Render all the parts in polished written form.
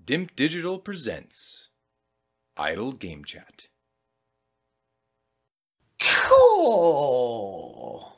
Dimp Digital Presents Idle Game Chat. Cool.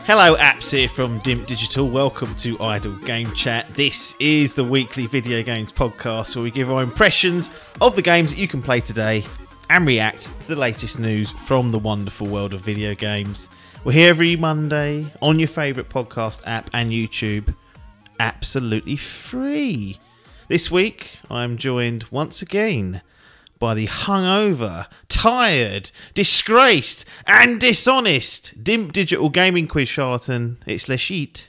Hello apps here from Dimp Digital, welcome to Idle Game Chat. This is the weekly video games podcast where we give our impressions of the games that you can play today and react to the latest news from the wonderful world of video games. We're here every Monday on your favourite podcast app and YouTube, absolutely free. This week I'm joined once again by the hungover, tired, disgraced and dishonest Dimp Digital Gaming Quiz charlatan. It's Leshit.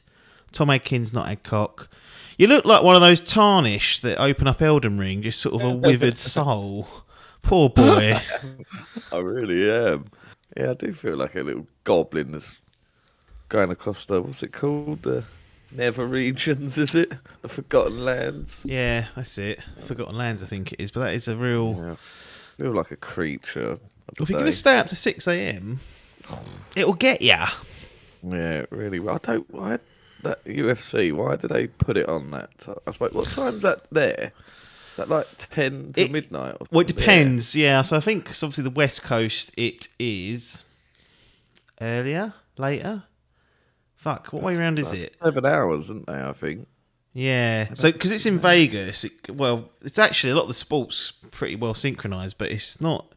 Tom Adkins, not Adcock. You look like one of those tarnish that open up Elden Ring, just sort of a withered soul. Poor boy. I really am. Yeah, I do feel like a little goblin that's going across the, what's it called? The Nether regions, is it? The Forgotten Lands? Yeah, that's it. Forgotten Lands, I think it is. But that is a real... Yeah, I feel like a creature. If you're going to stay up to 6 a.m, it'll get ya. Yeah, really. Well, why that UFC, why do they put it on that? I suppose, what time's that there? Is that like 10 to midnight? Or well, it depends, yeah. So I think, so obviously, the West Coast, it is earlier, later. Fuck, what way around is it? 7 hours, isn't they, I think? Yeah, so because it's in Vegas, it's actually a lot of the sports pretty well synchronized, but it's not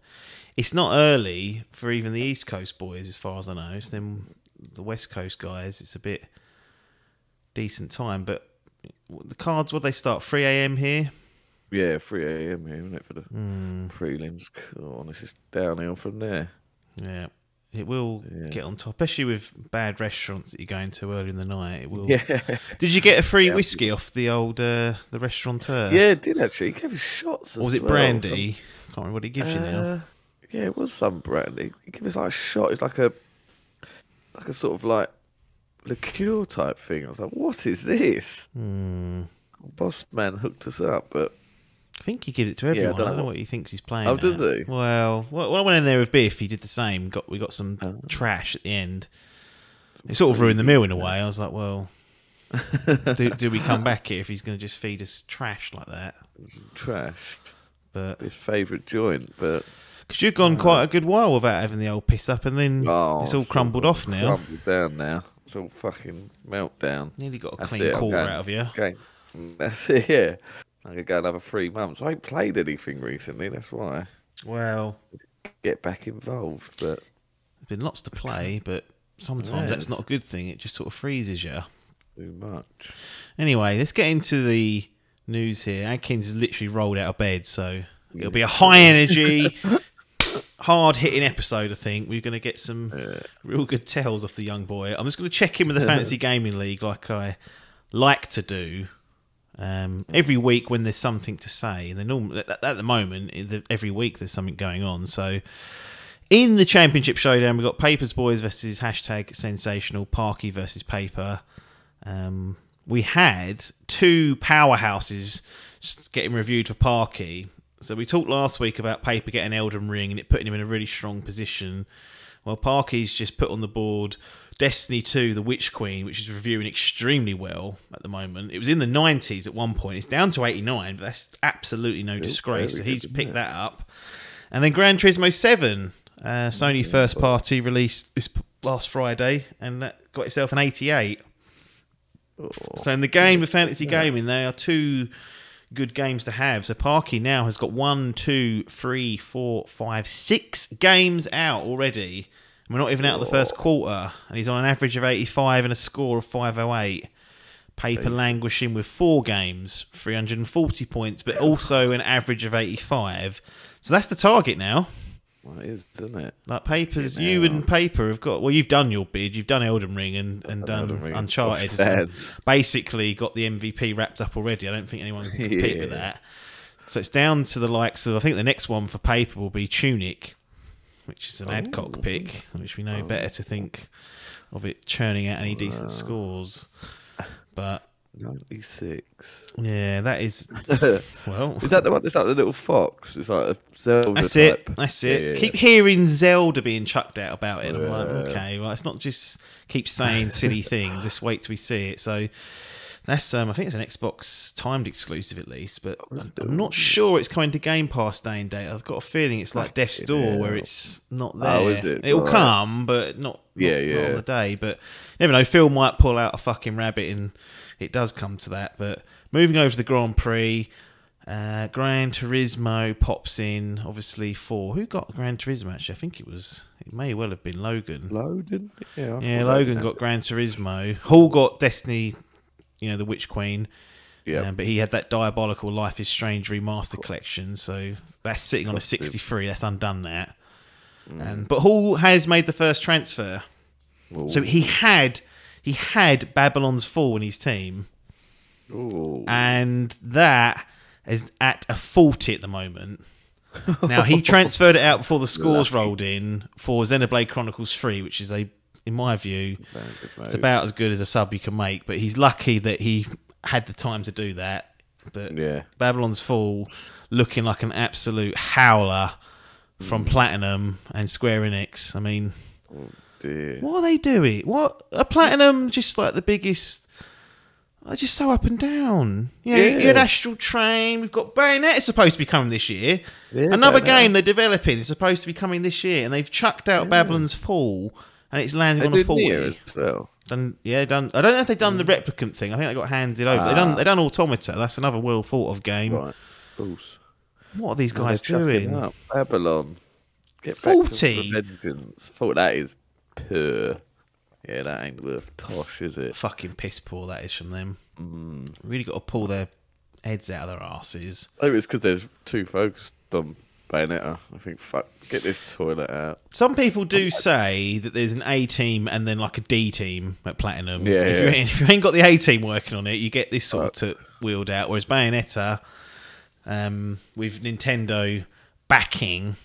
early for even the East Coast boys, as far as I know. It's them, the West Coast guys. It's a bit decent time, but the cards, what they start 3 a.m. here. Yeah, 3 a.m. here, isn't it, for the prelims? Cool, and it's just downhill from there. Yeah. It will get on top, especially with bad restaurants that you're going to early in the night. It will. Yeah. Did you get a free whiskey off the old the restaurateur? Yeah, it did actually. He gave us shots. Or was it brandy? Can't remember what he gives you now. Yeah, it was some brandy. He gave us like a shot. It's like a sort of like liqueur type thing. I was like, what is this? Boss man hooked us up, but. I think he gives it to everyone. I don't know what he thinks he's playing. Oh, does he? Well, when I went in there with Biff, he did the same. We got some trash at the end. It sort of ruined the meal in a way. I was like, well, do we come back here if he's going to just feed us trash like that? Trash. But his favourite joint, but because you've gone quite a good while without having the old piss up, and then it's all crumbled off now. Crumbled down now. It's all fucking meltdown. Nearly got a clean quarter out of you. Okay, that's it. Yeah. I could go another 3 months. I ain't played anything recently, that's why. Well, get back involved, but there's been lots to play, but sometimes that's not a good thing. It just sort of freezes you. Too much. Anyway, let's get into the news here. Adkins has literally rolled out of bed, so it'll be a high energy, hard hitting episode. I think we're going to get some real good tells off the young boy. I'm just going to check in with the Fantasy Gaming League like I like to do. Every week when there's something to say, and then at the moment, every week there's something going on. So in the Championship Showdown, we've got Papers Boys versus #Sensational, Parky versus Paper. We had two powerhouses getting reviewed for Parky. So we talked last week about Paper getting Elden Ring and it putting him in a really strong position. Well, Parky's just put on the board Destiny 2, The Witch Queen, which is reviewing extremely well at the moment. It was in the 90s at one point. It's down to 89, but that's absolutely no disgrace. So he's picked that up. And then Gran Turismo 7, Sony first party, released this last Friday, and that got itself an 88. So in the game of fantasy gaming, they are two good games to have. So Parky now has got 6 games out already. We're not even out of the first quarter, and he's on an average of 85 and a score of 508. Paper languishing with 4 games, 340 points, but also an average of 85. So that's the target now. Well, it is, isn't it? Like Papers, you and Paper have got. Well, you've done your bid. You've done Elden Ring and done Uncharted. So basically, got the MVP wrapped up already. I don't think anyone can compete with that. So it's down to the likes of. I think the next one for Paper will be Tunic, which is an Adcock pick, which we know better to think of it churning out any decent scores. But 96. Yeah, that is. Well, Is that the one? It's like the little fox. It's like a Zelda that's type. it. That's it. Yeah. Keep hearing Zelda being chucked out about it. And I'm like, okay, well, it's not just keep saying silly things. Just wait till we see it. So that's I think it's an Xbox timed exclusive at least, but I'm not sure it's coming to Game Pass day and date. I've got a feeling it's like Death's Door where it's not there. Oh, is it? It'll Right. come, but not on the day. But you never know. Phil might pull out a fucking rabbit and it does come to that. But moving over to the Grand Prix, Gran Turismo pops in. Obviously, 4. Who got Gran Turismo? Actually, I think it may well have been Logan. Logan? Yeah, Logan got Gran Turismo. Hall got Destiny. The Witch Queen. Yeah. But he had that diabolical Life is Strange remaster collection, so that's sitting on a 63. That's undone that. But Hall has made the first transfer. Ooh. So he had Babylon's Fall in his team. Ooh. And that is at a 40 at the moment. Now, he transferred it out before the scores rolled in for Xenoblade Chronicles 3, which is in my view, it's about as good as a sub you can make. But he's lucky that he had the time to do that. But Babylon's Fall looking like an absolute howler from Platinum and Square Enix. I mean, what are they doing? What are Platinum just like the biggest? They're just so up and down. You had Astral Train. We've got Bayonetta supposed to be coming this year. Another game they're developing is supposed to be coming this year, and they've chucked out Babylon's Fall. And it's landing on a 40. Well. I don't know if they've done the replicant thing. I think they got handed over. They done Automata. That's another well thought of game. Right. Oof. What are these guys doing? Babylon. Get 40. Back to vengeance. Thought that is pure. Yeah, that ain't worth tosh, is it? Fucking piss poor that is from them. Really got to pull their heads out of their asses. Maybe it's because they're too focused on Bayonetta. I think, fuck, get this toilet out. Some people do say that there's an A team and then like a D team at Platinum. If you ain't got the A team working on it, you get this sort of wheeled out. Whereas Bayonetta, with Nintendo backing,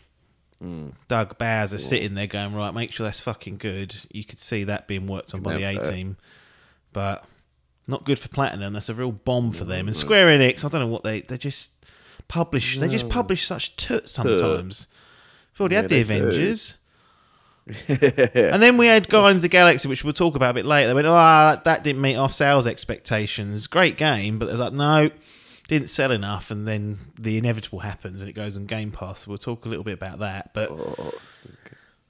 Doug Bowser sitting there going, right, make sure that's fucking good. You could see that being worked on by the A team. But not good for Platinum. That's a real bomb for them. And Square Enix, I don't know what they just publish. They just publish such toots sometimes. We've already had the Avengers. And then we had Guardians of the Galaxy, which we'll talk about a bit later. They went, that didn't meet our sales expectations. Great game, but it was like, no, didn't sell enough. And then the inevitable happens and it goes on Game Pass. So we'll talk a little bit about that. But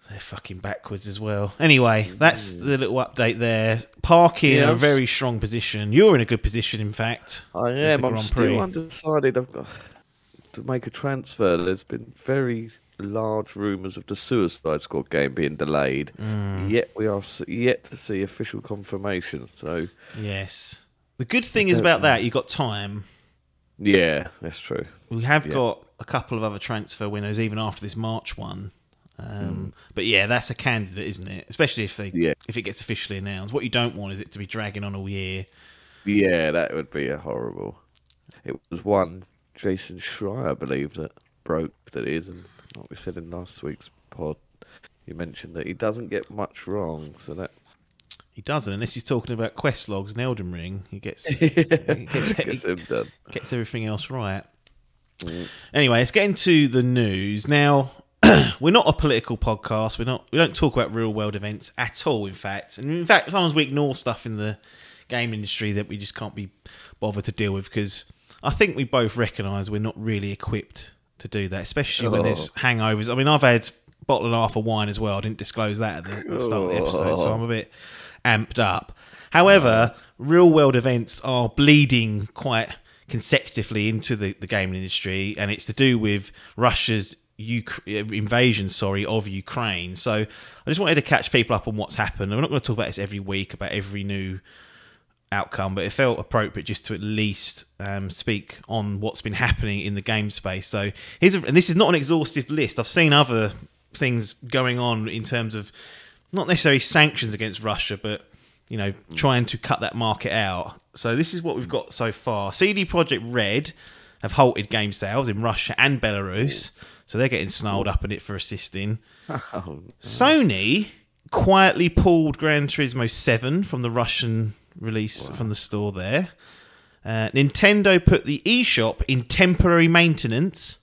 they're fucking backwards as well. Anyway, that's the little update there. Parky in a very strong position. You're in a good position, in fact. I am. I'm still undecided. I've got to make a transfer. There's been very large rumours of the Suicide Squad game being delayed. Yet we are yet to see official confirmation. So yes, the good thing is about that you got time. Yeah, that's true. We have got a couple of other transfer windows even after this March one. But yeah, that's a candidate, isn't it? Especially if it gets officially announced. What you don't want is it to be dragging on all year. Yeah, that would be a horrible. It was one Jason Schreier, I believe, that broke that is, and what we said in last week's pod, you mentioned that he doesn't get much wrong, so that's... He doesn't, unless he's talking about quest logs and Elden Ring. He gets everything else right. Anyway, let's get into the news. Now, we're not a political podcast. We don't talk about real world events at all, in fact. And in fact, sometimes we ignore stuff in the game industry that we just can't be bothered to deal with, because I think we both recognise we're not really equipped to do that, especially when there's hangovers. I mean, I've had a bottle and a half of wine as well. I didn't disclose that at the start of the episode, so I'm a bit amped up. However, real world events are bleeding quite consecutively into the gaming industry, and it's to do with Russia's invasion of Ukraine. So I just wanted to catch people up on what's happened. We're not going to talk about this every week, about every new outcome, but it felt appropriate just to at least speak on what's been happening in the game space. So and this is not an exhaustive list. I've seen other things going on in terms of not necessarily sanctions against Russia, but trying to cut that market out. So this is what we've got so far. CD Projekt Red have halted game sales in Russia and Belarus, so they're getting snarled up in it for assisting. Sony quietly pulled Gran Turismo 7 from the Russian release from the store there. Nintendo put the eShop in temporary maintenance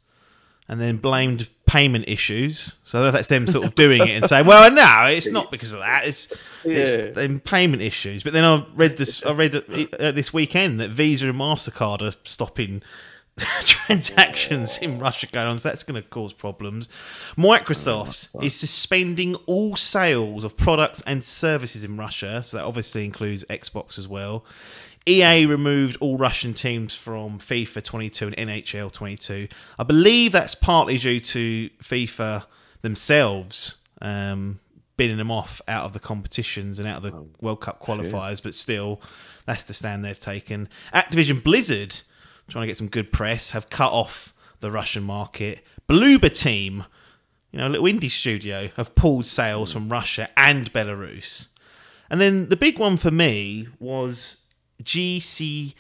and then blamed payment issues. So I don't know if that's them sort of doing it and saying, well, no, it's not because of that. It's them payment issues. But then I read this weekend that Visa and MasterCard are stopping transactions in Russia going on, so that's going to cause problems. Microsoft is suspending all sales of products and services in Russia, so that obviously includes Xbox as well. EA removed all Russian teams from FIFA 22 and NHL 22. I believe that's partly due to FIFA themselves bidding them off out of the competitions and out of the World Cup qualifiers, but still, that's the stand they've taken. Activision Blizzard, trying to get some good press, have cut off the Russian market. Bloober Team, a little indie studio, have pulled sales from Russia and Belarus. And then the big one for me was GSC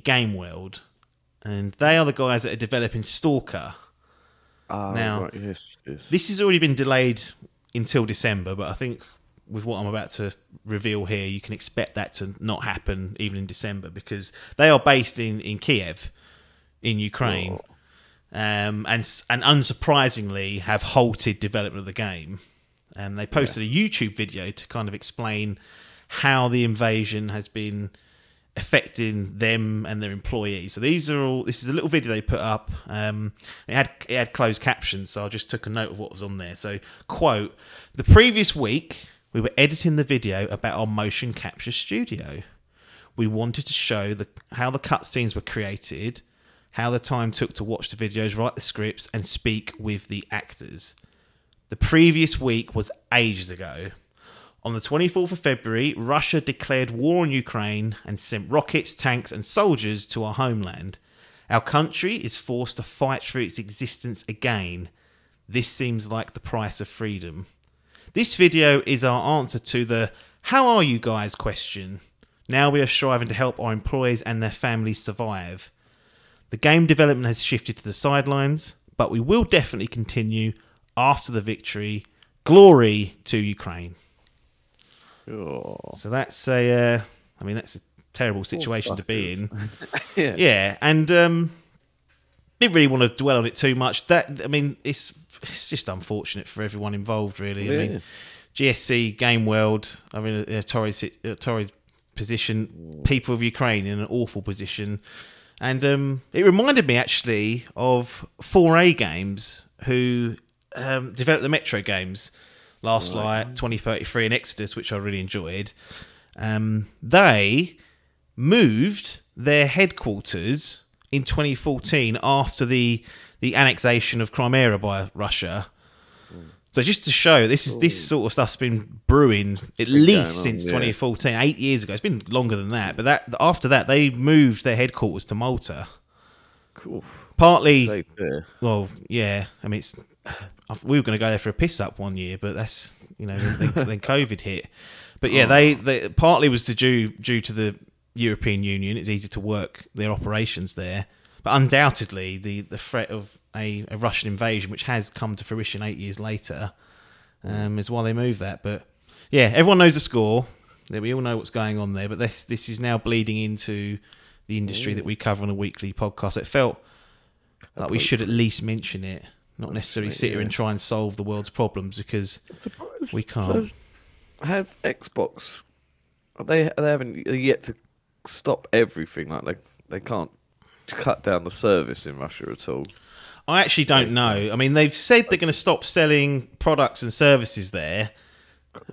Game World, and they are the guys that are developing Stalker. Now, yes. This has already been delayed until December, but I think with what I'm about to reveal here, you can expect that to not happen even in December, because they are based in Kiev, in Ukraine, and unsurprisingly have halted development of the game. They posted a YouTube video to kind of explain how the invasion has been affecting them and their employees. So this is a little video they put up. It had closed captions, so I just took a note of what was on there. So, quote, "The previous week, we were editing the video about our motion capture studio. We wanted to show how the cutscenes were created, how the time took to watch the videos, write the scripts, and speak with the actors. The previous week was ages ago. On the 24th of February, Russia declared war on Ukraine and sent rockets, tanks, and soldiers to our homeland. Our country is forced to fight for its existence again. This seems like the price of freedom. This video is our answer to the 'how are you guys' question. Now we are striving to help our employees and their families survive. The game development has shifted to the sidelines, but we will definitely continue after the victory. Glory to Ukraine.'" So that's that's a terrible situation to be in. And didn't really want to dwell on it too much. It's just unfortunate for everyone involved, really. I mean, GSC Game World, Attori's position, people of Ukraine in an awful position. And it reminded me actually of 4A Games, who developed the Metro games, Last Light, 2033 and Exodus, which I really enjoyed. They moved their headquarters in 2014 after the annexation of Crimea by Russia. So just to show, this sort of stuff's been brewing at least since 2014, 8 years ago. It's been longer than that. But after that, they moved their headquarters to Malta. Cool. Partly, well, yeah. I mean, we were going to go there for a piss up one year, but that's then COVID hit. But yeah, they partly was due to the European Union. It's easy to work their operations there, but undoubtedly the threat of a Russian invasion, which has come to fruition 8 years later, is why they moved that. But yeah, everyone knows the score. We all know what's going on there. But this is now bleeding into the industry that we cover on a weekly podcast. It felt like we should at least mention it. Not necessarily sit here and try and solve the world's problems, because we can't. So have Xbox? They haven't yet to stop everything. Like they can't cut down the service in Russia at all. I actually don't know. I mean, they've said they're going to stop selling products and services there,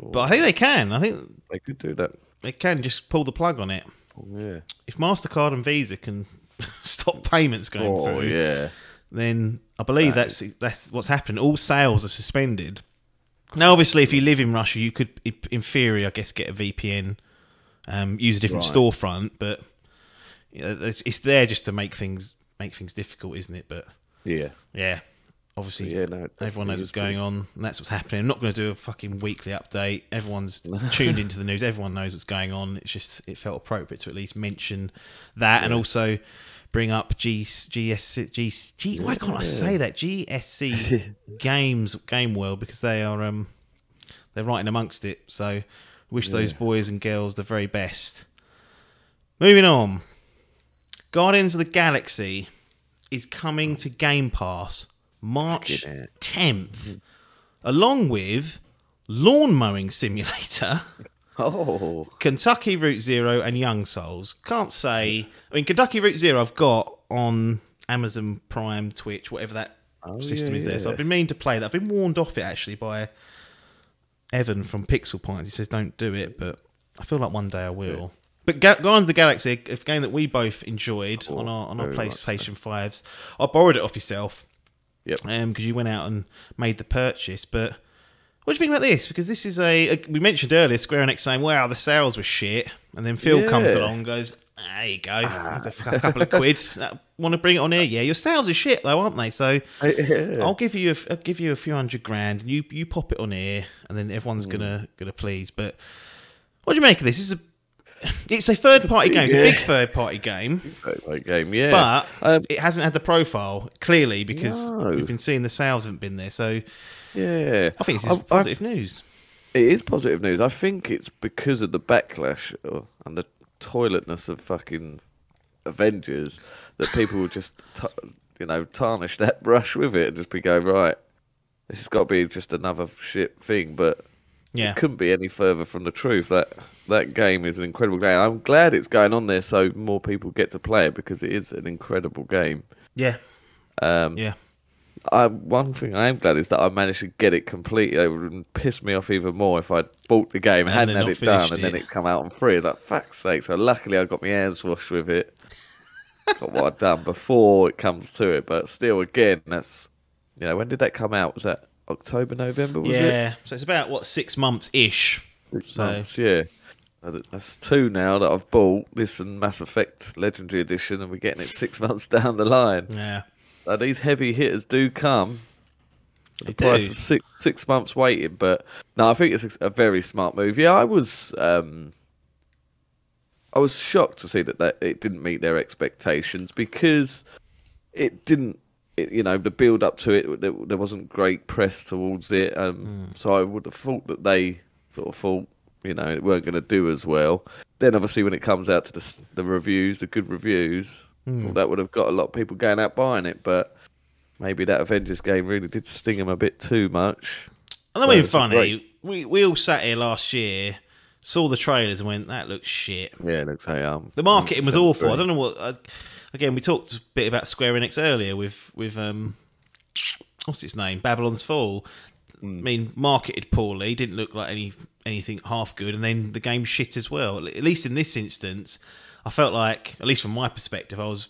but I think they can. I think they could do that. They can just pull the plug on it. Yeah. If MasterCard and Visa can stop payments going through, then I believe that's what's happened. All sales are suspended. Now, obviously, if you live in Russia, you could, in theory, I guess, get a VPN, use a different storefront, but it's there just to make things difficult, isn't it? But yeah, obviously, everyone knows what's going on, and that's what's happening. I'm not going to do a fucking weekly update. Everyone's tuned into the news. Everyone knows what's going on. It's just it felt appropriate to at least mention that, and also bring up GSC. Why can't I say that? GSC Game World, because they are they're right in amongst it. So Wish those boys and girls the very best. Moving on. Guardians of the Galaxy is coming to Game Pass March 10th, along with Lawn Mowing Simulator, Kentucky Route Zero, and Young Souls. Can't say... I mean, Kentucky Route Zero I've got on Amazon Prime, Twitch, whatever that system is there. So I've been meaning to play that. I've been warned off it, actually, by Evan from Pixel Points. He says don't do it, but I feel like one day I will. But Guardians of the Galaxy, a game that we both enjoyed on our PlayStation 5s. I borrowed it off yourself. Yep. Because you went out and made the purchase. But what do you think about this? Because this is we mentioned earlier Square Enix saying, wow, the sales were shit. And then Phil comes along and goes, there you go. There's a couple of quid. Want to bring it on here? Yeah, your sales are shit though, aren't they? So I'll give you a few $100,000 and you pop it on here and then everyone's gonna please. But what do you make of this? It's a third-party game. It's a big third-party game. Third-party game, yeah. But it hasn't had the profile, clearly, because we've been seeing the sales haven't been there. So, yeah. I think this is positive news. It is positive news. I think it's because of the backlash and the toiletness of fucking Avengers that people will just, tarnish that brush with it and just be going, right, this has got to be just another shit thing, but... Yeah. It couldn't be any further from the truth. That game is an incredible game. I'm glad it's going on there so more people get to play it because it is an incredible game. Yeah. One thing I am glad is that I managed to get it completely. It would piss me off even more if I'd bought the game, hadn't had it done, and then it come out on free. Like, fuck's sake. So luckily I got my hands washed with it. Got what I'd done before it comes to it. But still, again, that's... when did that come out? Was that October, November, was it? Yeah, so it's about, 6 months-ish. 6 months, yeah. That's 2 now that I've bought, this and Mass Effect Legendary Edition, and we're getting it 6 months down the line. Yeah. So these heavy hitters do come at the price of six months waiting, but no, I think it's a very smart move. Yeah, I was shocked to see that it didn't meet their expectations because it didn't. The build up to it, there wasn't great press towards it. So I would have thought that they sort of thought, it weren't going to do as well. Then obviously when it comes out to the reviews, the good reviews, thought that would have got a lot of people going out buying it. But maybe that Avengers game really did sting them a bit too much. And then funny, we all sat here last year, saw the trailers and went, that looks shit. Yeah, it looks the marketing was awful. I don't know what... Again, we talked a bit about Square Enix earlier with what's its name, Babylon's Fall. I mean, marketed poorly, didn't look like anything half good, and then the game shit as well. At least in this instance, I felt like, at least from my perspective, I was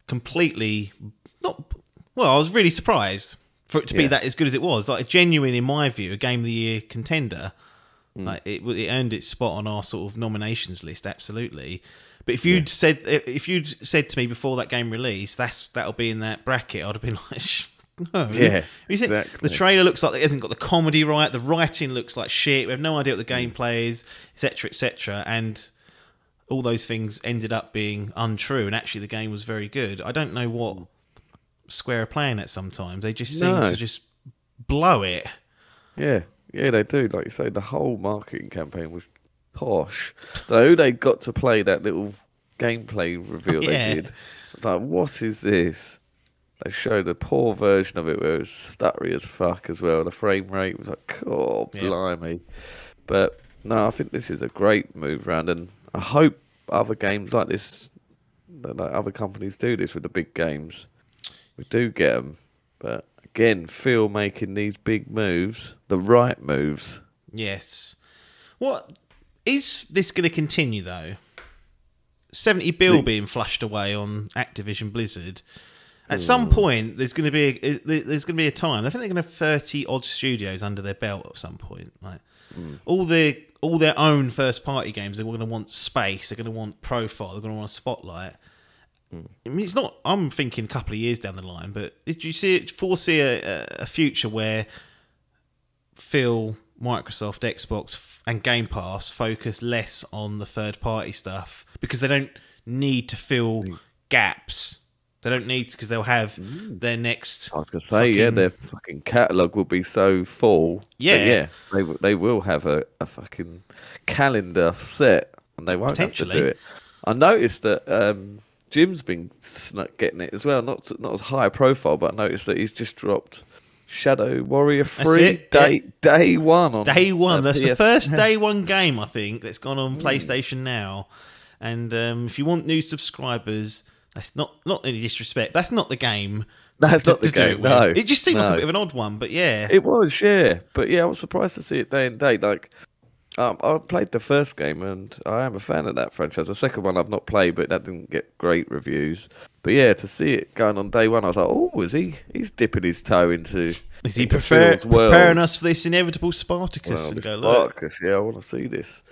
completely I was really surprised for it to be that as good as it was. Like a genuine, in my view, a Game of the Year contender. Like it earned its spot on our sort of nominations list, absolutely. But if you'd said to me before that game released, that'll be in that bracket, I'd have been like, no. Yeah, exactly. The trailer looks like it hasn't got the comedy right. The writing looks like shit. We have no idea what the gameplay is, etc., etc. And all those things ended up being untrue. And actually, the game was very good. I don't know what Square are playing at sometimes. They just seem to just blow it. Yeah, they do. Like you say, the whole marketing campaign was posh. So they got to play that little gameplay reveal they did. It's like, what is this? They showed a poor version of it where it was stuttery as fuck as well. The frame rate was like, blimey. But no, I think this is a great move round, and I hope other games like this, like other companies do this with the big games. We do get them, but again, Phil making these big moves, the right moves. Yes. What is this going to continue though? 70 bill being flushed away on Activision Blizzard. At some point, there's going to be a time. I think they're going to have 30 odd studios under their belt at some point. Like all their own first party games, they're going to want space. They're going to want profile. They're going to want a spotlight. I mean, it's not. I'm thinking a couple of years down the line, but did you foresee a future where Phil, Microsoft, Xbox, and Game Pass focus less on the third party stuff because they don't need to fill gaps They don't need to, because they'll have their next. I was gonna say, their fucking catalogue will be so full. Yeah, they will have a fucking calendar set, and they won't have to do it. I noticed that Jim's been getting it as well. Not as high profile, but I noticed that he's just dropped Shadow Warrior 3 day one on day one. That's PS. the first day one game, I think, that's gone on PlayStation Now. And if you want new subscribers, that's not any disrespect. That's not the game. That's not the game. No, it just seemed like a bit of an odd one, but yeah, it was. Yeah, but yeah, I was surprised to see it day and date. Like, I played the first game, and I am a fan of that franchise. The second one I've not played, but that didn't get great reviews. But yeah, to see it going on day one, I was like, oh, is he? He's dipping his toe into. Is he preparing us for this inevitable Spartacus? Well, Spartacus, yeah, I want to see this.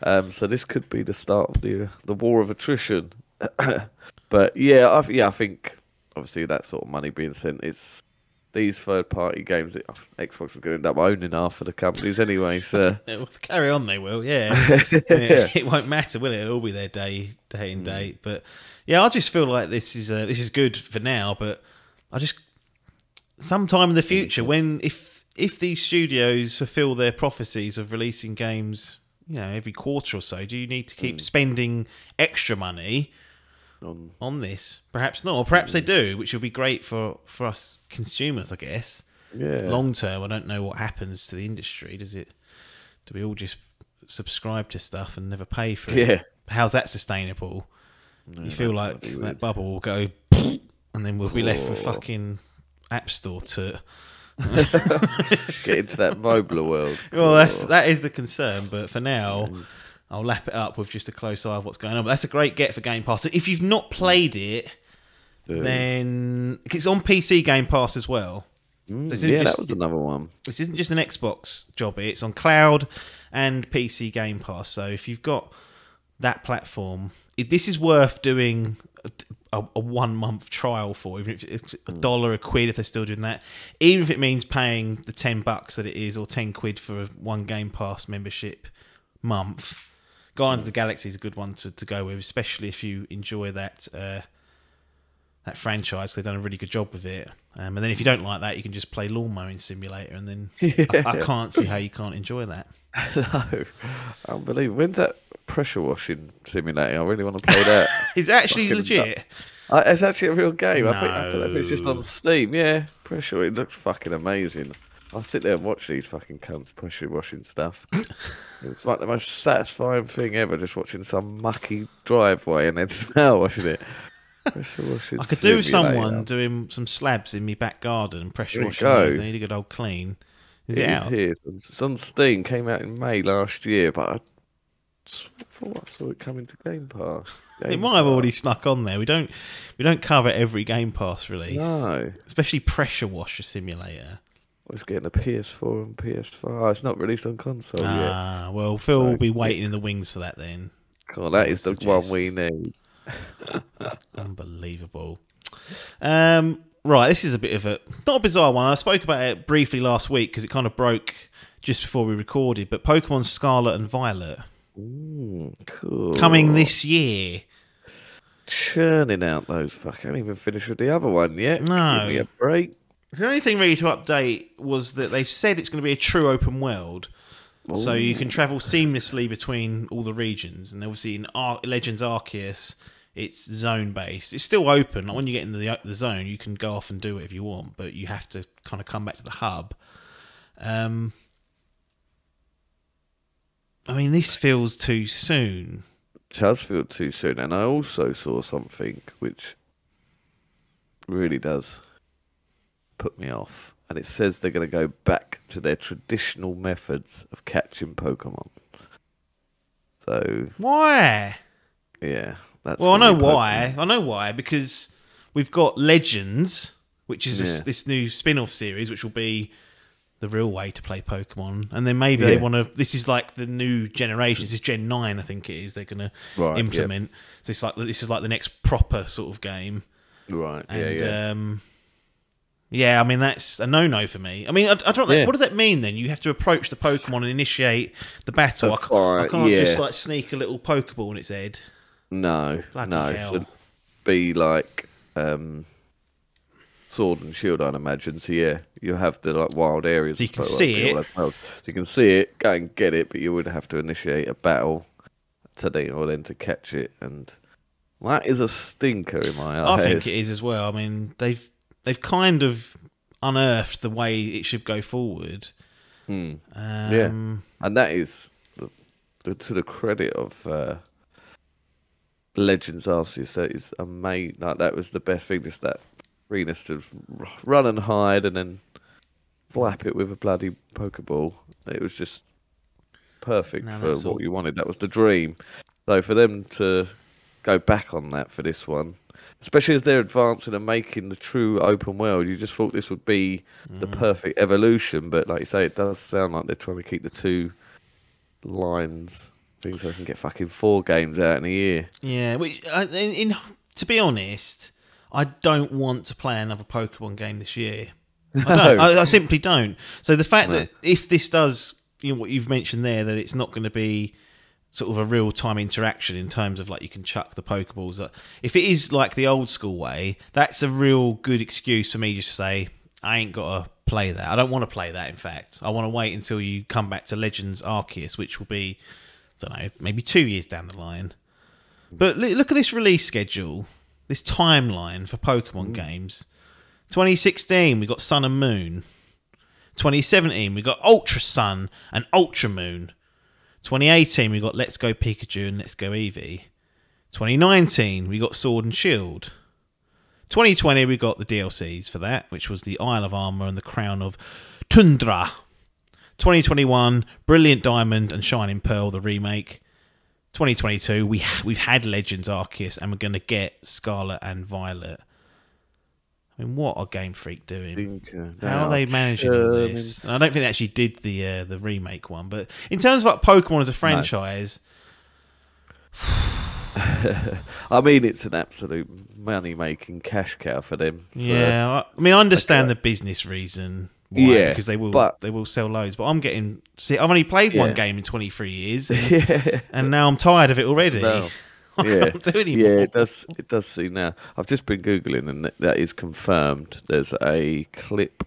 So this could be the start of the war of attrition. But yeah, I think obviously that sort of money being sent, it's these third-party games that Xbox is going to end up owning half of the companies anyway. So carry on, they will. Yeah. It won't matter, will it? It'll all be their day and date. But yeah, I just feel like this is good for now. But I just sometime in the future, if these studios fulfill their prophecies of releasing games, every quarter or so, do you need to keep spending extra money on this? Perhaps not, or perhaps they do, which will be great for us consumers, I guess. Yeah. Long term, I don't know what happens to the industry. Do we all just subscribe to stuff and never pay for it? Yeah. How's that sustainable? No, you feel like that bubble will go, and then we'll be left with fucking App Store to get into that mobile world. Well, that is the concern, but for now, I'll lap it up with just a close eye of what's going on. But that's a great get for Game Pass. If you've not played it, then it's on PC Game Pass as well. That was another one. This isn't just an Xbox job. It's on cloud and PC Game Pass. So if you've got that platform, this is worth doing a 1 month trial for, even if it's $1 a quid, if they're still doing that, even if it means paying the $10 that it is, or 10 quid for a one Game Pass membership month. Guardians of the Galaxy is a good one to go with, especially if you enjoy that franchise. They've done a really good job with it. And then if you don't like that, you can just play Lawn Mowing Simulator, and then I can't see how you can't enjoy that. No, unbelievable. When's that pressure washing simulator? I really want to play that. Is it actually legit? It's actually a real game. No. I don't know if it's just on Steam. Yeah, pressure. It looks fucking amazing. I sit there and watch these fucking cunts pressure washing stuff. It's like the most satisfying thing ever, just watching some mucky driveway and then smell washing it. Pressure washing. I could do with someone doing some slabs in my back garden and pressure washing those. They need a good old clean. Is it out? Here. It's on Steam. Came out in May last year, but I thought I saw it coming to Game Pass. It might have already snuck on there. We don't cover every Game Pass release. No, especially Pressure Washer Simulator. I was getting a PS4 and PS5. It's not released on console yet. Well, Phil will be waiting in the wings for that then. God, that is the one we need. Unbelievable. Right, this is a bit of not a bizarre one. I spoke about it briefly last week because it kind of broke just before we recorded. But Pokemon Scarlet and Violet, cool, coming this year. Churning out those. I haven't even finished with the other one yet. No, give me a break. The only thing really to update was that they said it's going to be a true open world. Ooh. So you can travel seamlessly between all the regions. And obviously in Legends Arceus, it's zone-based. It's still open. Like when you get into the zone, you can go off and do it if you want, but you have to kind of come back to the hub. I mean, this feels too soon. It does feel too soon. And I also saw something which really does put me off, and it says they're going to go back to their traditional methods of catching Pokemon. So why? Yeah, that's I know why. I know why, because we've got Legends, which is this new spin-off series, which will be the real way to play Pokemon, and then maybe they want to. This is like the new generation. This is Gen 9, I think it is. They're going to implement. So this is like the next proper sort of game, right? And, yeah, I mean, that's a no-no for me. I mean, I don't know. What does that mean, then? You have to approach the Pokemon and initiate the battle. I can't just, sneak a little Pokeball in its head. No, Bloody hell. It should be like Sword and Shield, I'd imagine. So yeah, you have the like wild areas. So you can see it. So you can see it, go and get it, but you would have to initiate a battle to catch it, and that is a stinker in my eyes. I think it is as well. I mean, they've kind of unearthed the way it should go forward. Yeah, and that is to the credit of Legends Arceus. That is amazing. Like, that was the best thing. Just that freeness to run and hide and then flap it with a bloody Pokeball. It was just perfect for what you wanted. That was the dream. So for them to go back on that for this one, especially as they're advancing and making the true open world, you just thought this would be the perfect evolution. But like you say, it does sound like they're trying to keep the two lines things so they can get fucking 4 games out in a year. Yeah, which, to be honest, I don't want to play another Pokemon game this year. I simply don't. So the fact that if this does, what you've mentioned there, that it's not going to be sort of a real-time interaction in terms of like you can chuck the Pokeballs. If it is like the old school way, that's a real good excuse for me just to say, I ain't got to play that. I don't want to play that, in fact. I want to wait until you come back to Legends Arceus, which will be, I don't know, maybe 2 years down the line. But look at this release schedule, this timeline for Pokemon games. 2016, we got Sun and Moon. 2017, we got Ultra Sun and Ultra Moon. 2018, we got Let's Go Pikachu and Let's Go Eevee. 2019, we got Sword and Shield. 2020, we got the DLCs for that, which was the Isle of Armor and the Crown of Tundra. 2021, Brilliant Diamond and Shining Pearl, the remake. 2022, we've had Legends Arceus and we're going to get Scarlet and Violet. I mean, what are Game Freak doing? How are they managing all this? I don't think they actually did the remake one, but in terms of like Pokemon as a franchise, I mean, it's an absolute money-making cash cow for them. So yeah, I mean, I understand the business reason. Why, because they will sell loads. But I've only played one game in 23 years, and now I'm tired of it already. No. I can't do anymore. Yeah, it does see now. I've just been Googling and that is confirmed. There's a clip,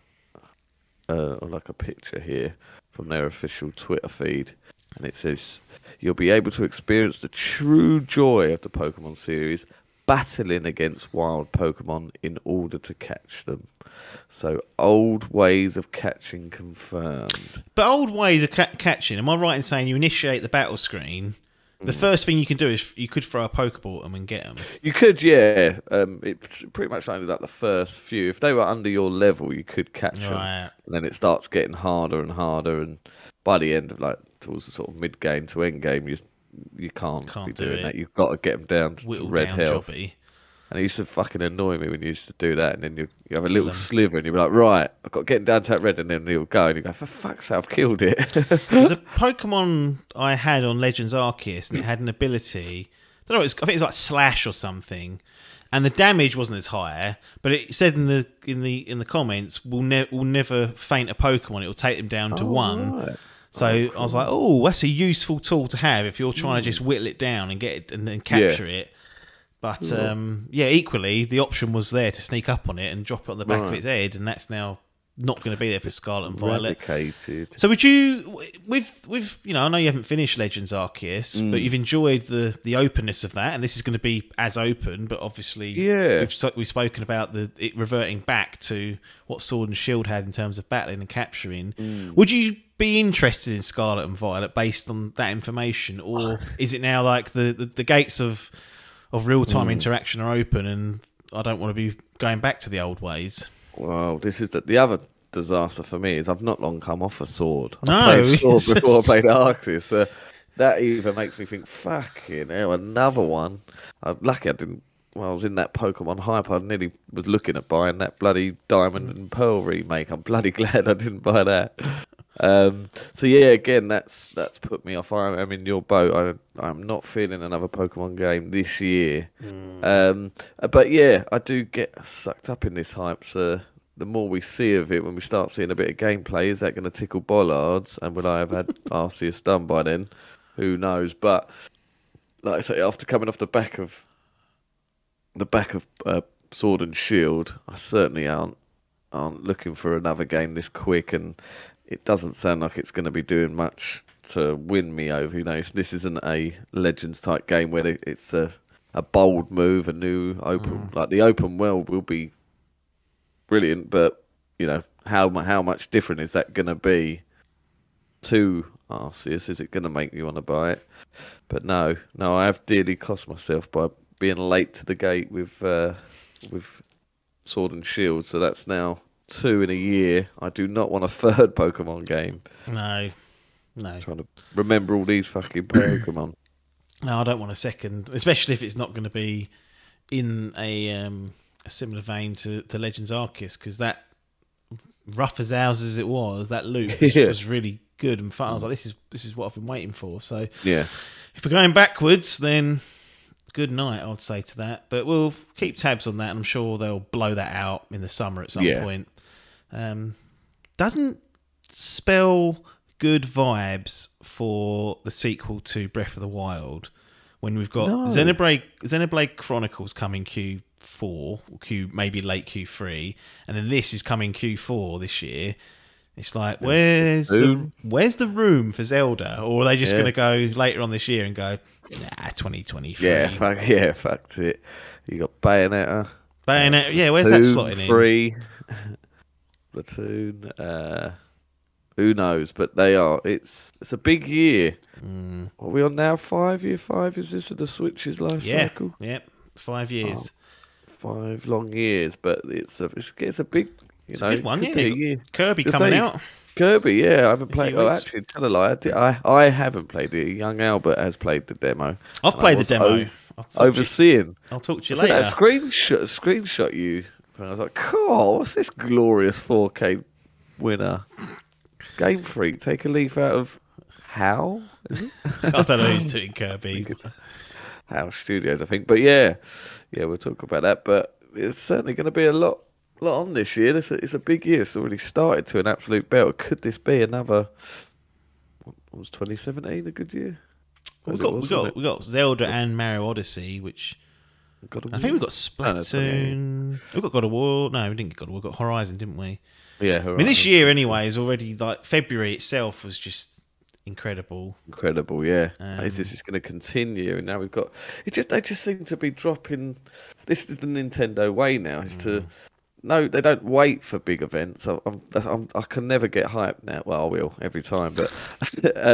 or like a picture here from their official Twitter feed, and it says, you'll be able to experience the true joy of the Pokemon series, battling against wild Pokemon in order to catch them. So, old ways of catching confirmed. But old ways of catching, am I right in saying you initiate the battle screen? The first thing you can do is you could throw a Pokeball at them and get them. You could, yeah. It's pretty much only like the first few. If they were under your level, you could catch them. And then it starts getting harder and harder. And by the end of like towards the sort of mid game to end game, you can't be doing that. You've got to get them down to red health. Jobby. And it used to fucking annoy me when you used to do that. And then you have a little sliver and you'd be like, right, I've got to get him down to that red. And then he'll go and you go, for fuck's sake, I've killed it. There's a Pokemon I had on Legends Arceus and it had an ability. I don't know, I think it was like Slash or something. And the damage wasn't as high, but it said in the comments, we'll never faint a Pokemon. It will take them down to 1. Right. So cool. I was like, oh, that's a useful tool to have if you're trying to just whittle it down and get it and then capture it. But equally, the option was there to sneak up on it and drop it on the back of its head, and that's now not going to be there for Scarlet and Violet. Eradicated. So would you, with I know you haven't finished Legends Arceus, but you've enjoyed the openness of that, and this is going to be as open, but obviously we've spoken about it reverting back to what Sword and Shield had in terms of battling and capturing. Would you be interested in Scarlet and Violet based on that information, or is it now like the gates of real-time interaction are open and I don't want to be going back to the old ways? Well, this is the other disaster for me is I've not long come off a Sword. I played Sword before I played Arceus. That even makes me think, fucking hell, another one. I'm lucky I didn't. Well, I was in that Pokemon hype. I nearly was looking at buying that bloody Diamond and Pearl remake. I'm bloody glad I didn't buy that. So yeah, again, that's put me off. I'm in your boat. I'm not feeling another Pokemon game this year. But yeah, I do get sucked up in this hype. So the more we see of it, when we start seeing a bit of gameplay, is that going to tickle bollards? And would I have had Arceus done by then? Who knows? But like I say, after coming off the back of Sword and Shield, I certainly aren't looking for another game this quick, and it doesn't sound like it's going to be doing much to win me over. You know, this isn't a Legends type game where it's a bold move, a new open like the open world will be brilliant, but you know how much different is that going to be to Arceus? Is it going to make me want to buy it? But no, I have dearly cost myself by being late to the gate with Sword and Shield, so that's now 2 in a year. I do not want a third Pokemon game. No. I'm trying to remember all these fucking Pokemon. No, I don't want a second, especially if it's not going to be in a similar vein to Legends Arceus, because that, rough as ours as it was, that loop was really good and fun. I was like, this is what I've been waiting for. So yeah, if we're going backwards, then good night, I'd say to that. But we'll keep tabs on that, and I'm sure they'll blow that out in the summer at some point. Doesn't spell good vibes for the sequel to Breath of the Wild when we've got Xenoblade Chronicles coming Q4 or maybe late Q3, and then this is coming Q4 this year. It's like, where's the room for Zelda? Or are they just going to go later on this year and go, 2023? Yeah, fuck it. You got Bayonetta. Where's that slotting in? 3, Platoon, who knows? But they are. It's a big year. What are we on now? 5 year 5 is this of the Switch's life cycle? Yeah, 5 years. 5 long years, but it's a big. It's a good one, yeah. Kirby coming out. Kirby, I haven't played. Oh, actually, tell a lie. I haven't played it. Young Albert has played the demo. I've played the demo. Overseeing. I'll talk to you later. That screenshot you. I was like, cool. What's this glorious 4K winner? Game Freak. Take a leaf out of HAL. I don't know who's doing Kirby. HAL Studios, I think. But yeah, we'll talk about that. But it's certainly going to be a lot on this year. It's a big year. It's already started to an absolute belt. Could this be another? What was 2017 a good year? We got Zelda and Mario Odyssey, which I think we got Splatoon. We got God of War. No, we didn't get God of War. We got Horizon, didn't we? Yeah, Horizon. I mean, this year anyway is already like February itself was just incredible. Yeah. This is going to continue, and now we've got They just seem to be dropping. This is the Nintendo way now. Is to. No, they don't wait for big events. I can never get hyped now. Well, I will every time, but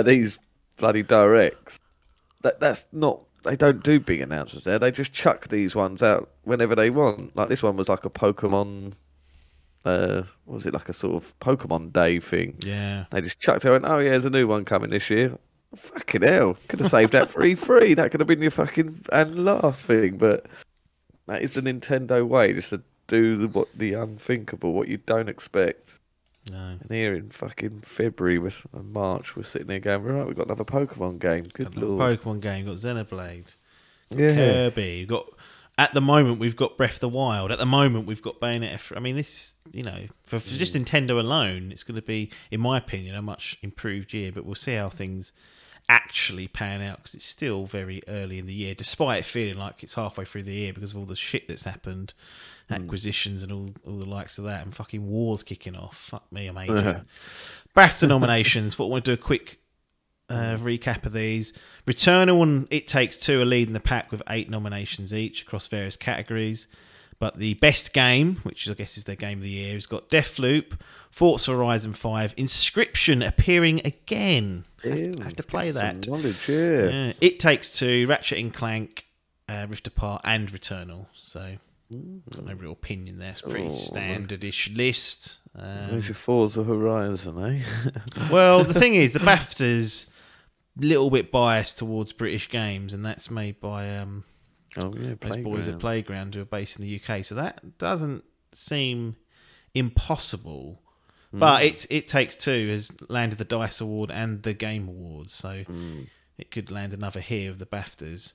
these bloody directs, that's not. They don't do big announcements there. They just chuck these ones out whenever they want. Like this one was like a Pokemon. What was it, like a sort of Pokemon Day thing? Yeah. They just chucked it and went, oh yeah, there's a new one coming this year. Fucking hell, could have saved that for E3. That could have been your fucking and last thing. But that is the Nintendo way, just to do the unthinkable, what you don't expect. No. And here in fucking February, March, we're sitting there going, right, we've got another Pokemon game. Good lord. Pokemon game, got Xenoblade, Kirby, we've got. At the moment, we've got Breath of the Wild. At the moment, we've got Bayonetta. I mean, this, for just Nintendo alone, it's going to be, in my opinion, a much improved year. But we'll see how things actually pan out, because it's still very early in the year, despite it feeling like it's halfway through the year because of all the shit that's happened, acquisitions and all the likes of that, and fucking wars kicking off. Fuck me, I'm aging. BAFTA nominations. Thought I want to do a quick recap of these. Returnal and It Takes Two are leading the pack with 8 nominations each across various categories. But the best game, which I guess is their game of the year, has got Deathloop, Forza Horizon 5, Inscription appearing again. I have to play that. It Takes Two, Ratchet and Clank, Rift Apart, and Returnal. So, got no real opinion there. It's a pretty standardish list. Where's your Forza Horizon, eh? Well, the thing is, the BAFTA's a little bit biased towards British games, and that's made by those boys at Playground, who are based in the UK. So that doesn't seem impossible. But It Takes Two has landed the DICE Award and the Game Awards, so it could land another here of the BAFTAs.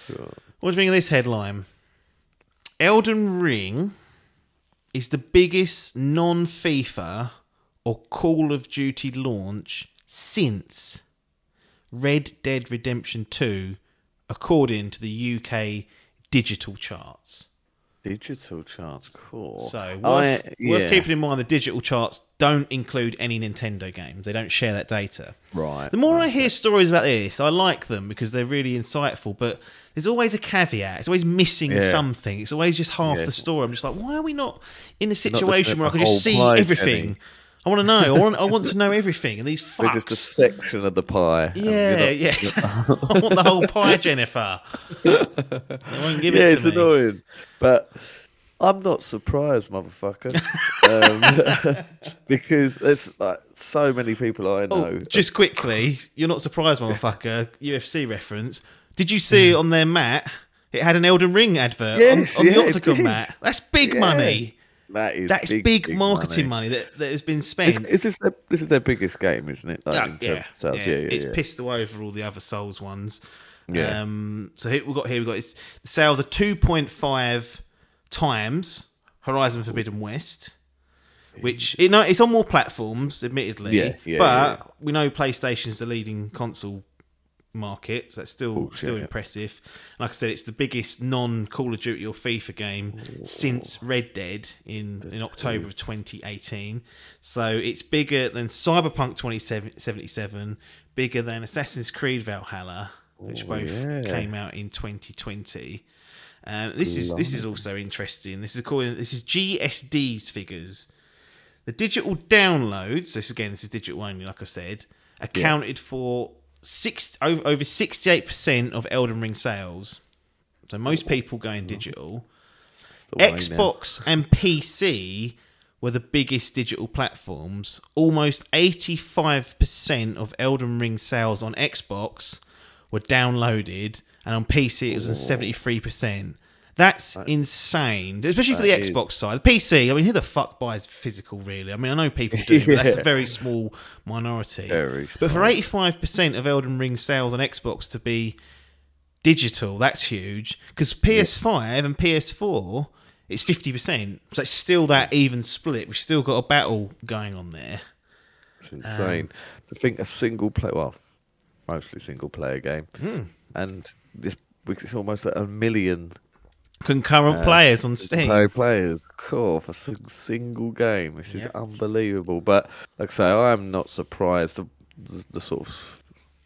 Sure. What do you think of this headline? Elden Ring is the biggest non-FIFA or Call of Duty launch since Red Dead Redemption 2, according to the UK digital charts. Digital charts, cool. So worth keeping in mind, the digital charts don't include any Nintendo games. They don't share that data. Right. The more I hear stories about this, I like them because they're really insightful, but there's always a caveat. It's always missing something. It's always just half the story. I'm just like, why are we not in a situation where I can just see everything? I want to know. I want to know everything. And these fucks. It's just a section of the pie. Yeah. I want the whole pie, Jennifer. They won't give it to me. It's annoying. But I'm not surprised, motherfucker. Because there's like so many people I know. Just quickly, you're not surprised, motherfucker. UFC reference. Did you see on their mat? It had an Elden Ring advert on the Octagon mat. That's big money. That's big marketing money that has been spent. This is their biggest game, isn't it? Like, it's pissed away over all the other Souls ones. Yeah. So we've got the sales are 2.5 times Horizon Forbidden West, which it's on more platforms, admittedly. But we know PlayStation's the leading console market, so that's still impressive. Like I said, it's the biggest non-Call of Duty or FIFA game since Red Dead in October of 2018. So it's bigger than Cyberpunk 2077, bigger than Assassin's Creed Valhalla, which both came out in 2020. This is also interesting. This is GSD's figures. The digital downloads, this is digital only, like I said, accounted for over 68% of Elden Ring sales. So most people going digital. Xbox and PC were the biggest digital platforms. Almost 85% of Elden Ring sales on Xbox were downloaded, and on PC it was 73%. That's insane, especially for the Xbox side. The PC, I mean, who the fuck buys physical, really? I mean, I know people do, but that's a very small minority. But for 85% of Elden Ring sales on Xbox to be digital, that's huge. Because PS5 and PS4, it's 50%. So it's still that even split. We've still got a battle going on there. It's insane. To think a single player, well, mostly single player game, and it's almost like 1 million concurrent players on Steam. Players, cool, for a single game. This is unbelievable. But like I say, I am not surprised. The sort of,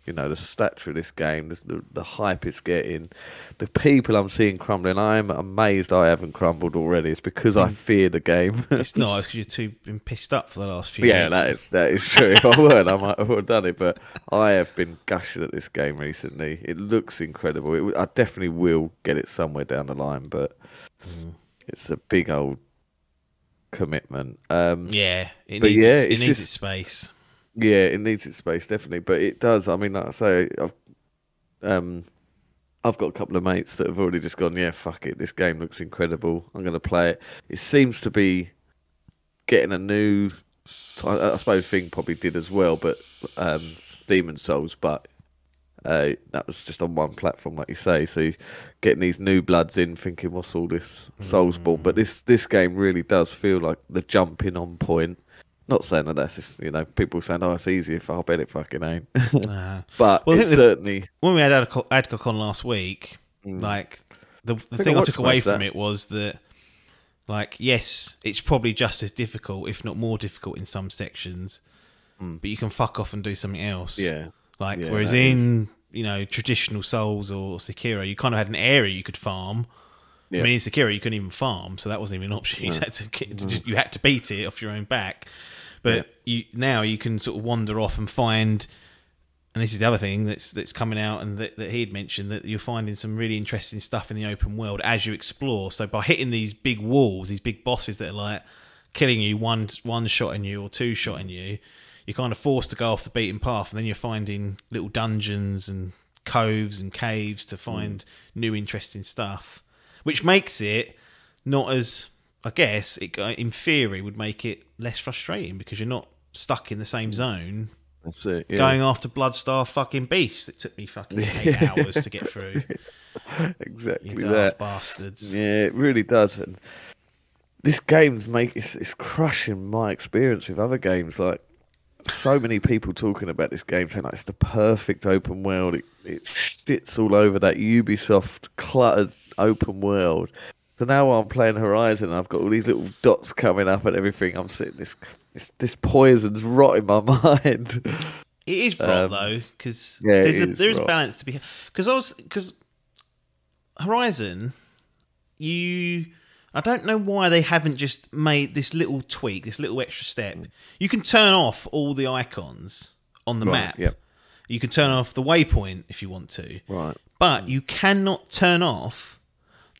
the stature of this game, the hype it's getting, the people I'm seeing crumbling. I'm amazed I haven't crumbled already. It's because I fear the game. It's not. It's because you've been pissed up for the last few weeks. that is true. If I weren't, I might have done it. But I have been gushing at this game recently. It looks incredible. I definitely will get it somewhere down the line, but it's a big old commitment. It needs its space. Yeah, it needs its space, definitely. But it does. I mean, like I say, I've got a couple of mates that have already just gone, yeah, fuck it, this game looks incredible, I'm going to play it. It seems to be getting a new, I suppose Thing probably did as well, but Demon's Souls, but that was just on one platform, like you say. So getting these new bloods in, thinking, what's all this Soulsborne? But this game really does feel like the jumping on point. Not saying that that's just, people saying, oh, it's easy. I'll bet it fucking ain't. But it's certainly... When we had Adcock on last week, like, the thing I took away from it was that, like, yes, it's probably just as difficult, if not more difficult in some sections, but you can fuck off and do something else. Yeah. Like, whereas in, traditional Souls or Sekiro, you kind of had an area you could farm. I mean, in Sekiro, you couldn't even farm, so that wasn't even an option. You had to beat it off your own back. But now you can sort of wander off and find, and this is the other thing that's coming out, and that he had mentioned, that you're finding some really interesting stuff in the open world as you explore. So by hitting these big walls, these big bosses that are like killing you, one shot in you or two shot in you, you're kind of forced to go off the beaten path, and then you're finding little dungeons and coves and caves to find new interesting stuff. Which makes it not as, I guess, in theory, would make it less frustrating because you're not stuck in the same zone. That's it. Yeah. Going after Bloodstar fucking beasts. It took me fucking 8 hours to get through. Exactly you that. Bastards. Yeah, it really does. And this game's it's crushing my experience with other games. Like, so many people talking about this game, saying like it's the perfect open world. It shits all over that Ubisoft cluttered open world, So now while I'm playing Horizon, I've got all these little dots coming up and everything. I'm sitting this poison's rotting my mind. It is rot though, because yeah, there is a rot. balance to be. Because Horizon, I don't know why they haven't just made this little tweak, this little extra step. You can turn off all the icons on the map. Yep. You can turn off the waypoint if you want to. Right. But you cannot turn off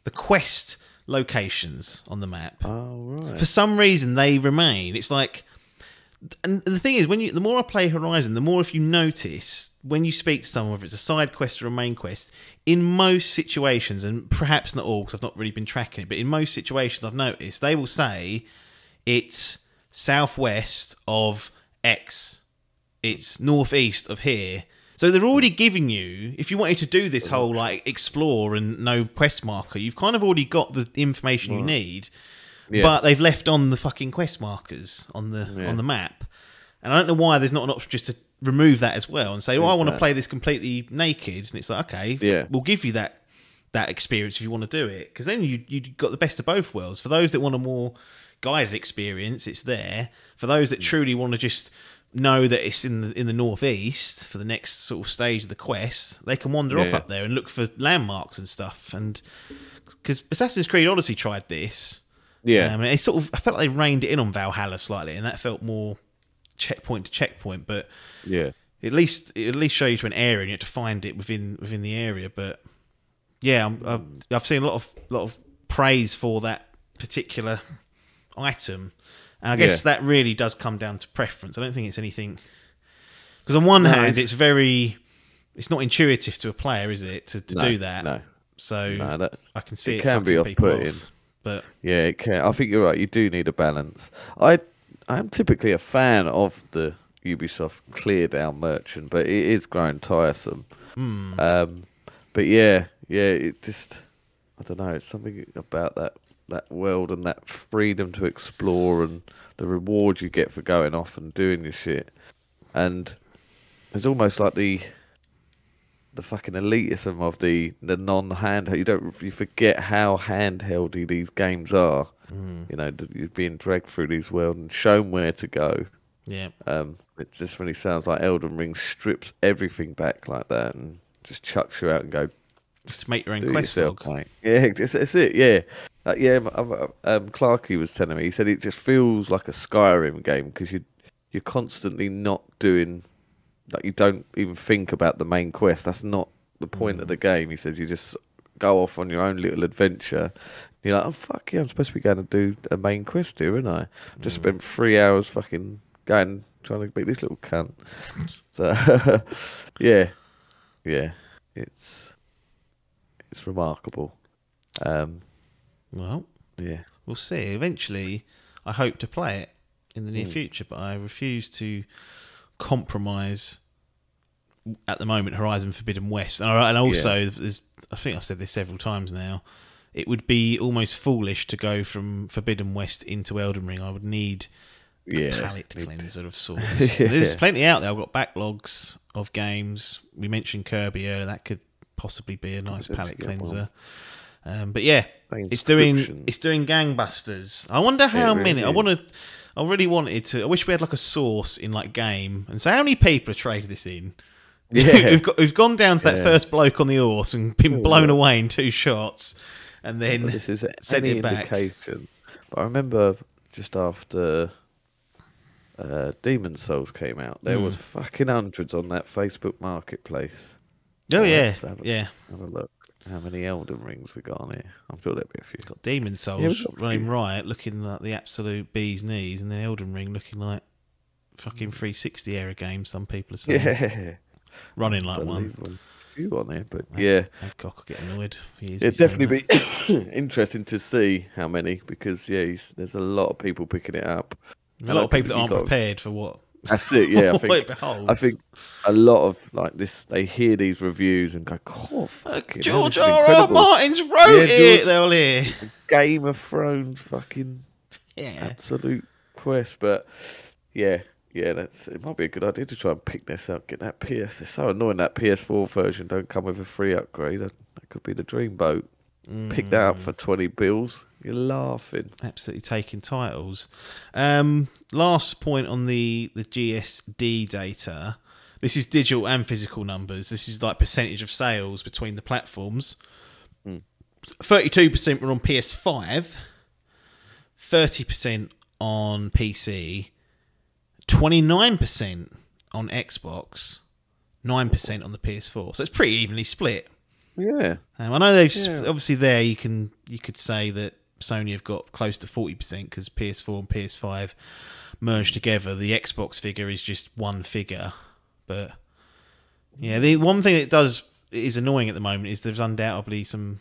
the quest locations on the map. Oh, right. For some reason, they remain. It's like, and the thing is, the more I play Horizon, the more, if you notice, when you speak to someone, whether it's a side quest or a main quest, in most situations, and perhaps not all, because I've not really been tracking it, but in most situations I've noticed, they will say it's southwest of X, it's northeast of here. So they're already giving you, if you wanted to do this whole like explore and no quest marker, you've kind of already got the information you need. Yeah. But they've left on the fucking quest markers on the map, and I don't know why there's not an option just to remove that as well and say, "Well, I want to play this completely naked," and it's like, okay, we'll give you that experience if you want to do it, because then you got the best of both worlds. For those that want a more guided experience, it's there. For those that truly want to just know that it's in the northeast for the next sort of stage of the quest, they can wander off up there and look for landmarks and stuff. And because Assassin's Creed Odyssey tried this. Yeah, it sort of, I felt like they reined it in on Valhalla slightly, and that felt more checkpoint to checkpoint. But at least show you to an area, and you have to find it within the area. But yeah, I've seen a lot of praise for that particular item, and I guess that really does come down to preference. I don't think it's anything, because on one hand, it's not intuitive to a player, is it, to do that? No. So I can see it can be off-putting. But yeah, it can. I think you're right. You do need a balance. I'm typically a fan of the Ubisoft clear down merchant, but it is growing tiresome. But it just, I don't know. It's something about that world and that freedom to explore and the reward you get for going off and doing your shit. And it's almost like the fucking elitism of the non-handheld. You forget how handheldy these games are. You know, you're being dragged through these worlds and shown where to go. Yeah. It just really sounds like Elden Ring strips everything back like that and just chucks you out and go. Just make your own quest log. Mate. Yeah, it's it. Yeah. Clarky was telling me. He said it just feels like a Skyrim game because you're constantly not doing. Like, you don't even think about the main quest. That's not the point of the game. He says you just go off on your own little adventure. You're like, oh fuck yeah, I'm supposed to be going to do a main quest here, aren't I? Just spent 3 hours fucking trying to beat this little cunt. So yeah, it's remarkable. Well, yeah, we'll see. Eventually, I hope to play it in the near future, but I refuse to compromise at the moment Horizon Forbidden West, and also I think I've said this several times now, it would be almost foolish to go from Forbidden West into Elden Ring. I would need a palate cleanser of sorts. There's plenty out there. I've got backlogs of games. We mentioned Kirby earlier. That could possibly be a nice palate cleanser. But yeah, it's doing gangbusters. I wonder how many. I really wanted to. I wish we had like a source in like game and say how many people have traded this in. Yeah, we've gone down to that first bloke on the horse and been blown away in 2 shots, and then this is sent any it back. Indication. But I remember just after Demon's Souls came out, there was fucking hundreds on that Facebook Marketplace. Oh yeah, have a look. How many Elden Rings we got on here? I'm sure there'll be a few. Got Demon's Souls running riot, looking like the absolute bee's knees, and then Elden Ring looking like fucking 360 era game. Some people are saying, running like one. A few on there, but Cock will get annoyed. It'd definitely be interesting to see how many, because there's a lot of people picking it up. A lot of people that aren't prepared for what. That's it, yeah. I think a lot of like this, they hear these reviews and go, "Oh, fucking George R.R. Martin's wrote it." They'll hear Game of Thrones, fucking absolute quest. But it might be a good idea to try and pick this up. Get that PS. It's so annoying that PS4 version don't come with a free upgrade. That could be the dream boat. pick that up for 20 bills. You're laughing. Absolutely taking titles. Last point on the GSD data. This is digital and physical numbers. This is like percentage of sales between the platforms. 32% were on PS5, 30% on PC, 29% on Xbox, 9% on the PS4. So it's pretty evenly split. Yeah. I know they've obviously there you could say that Sony have got close to 40% because PS4 and PS5 merged together. The Xbox figure is just one figure, but yeah, the one thing that is annoying at the moment is there's undoubtedly some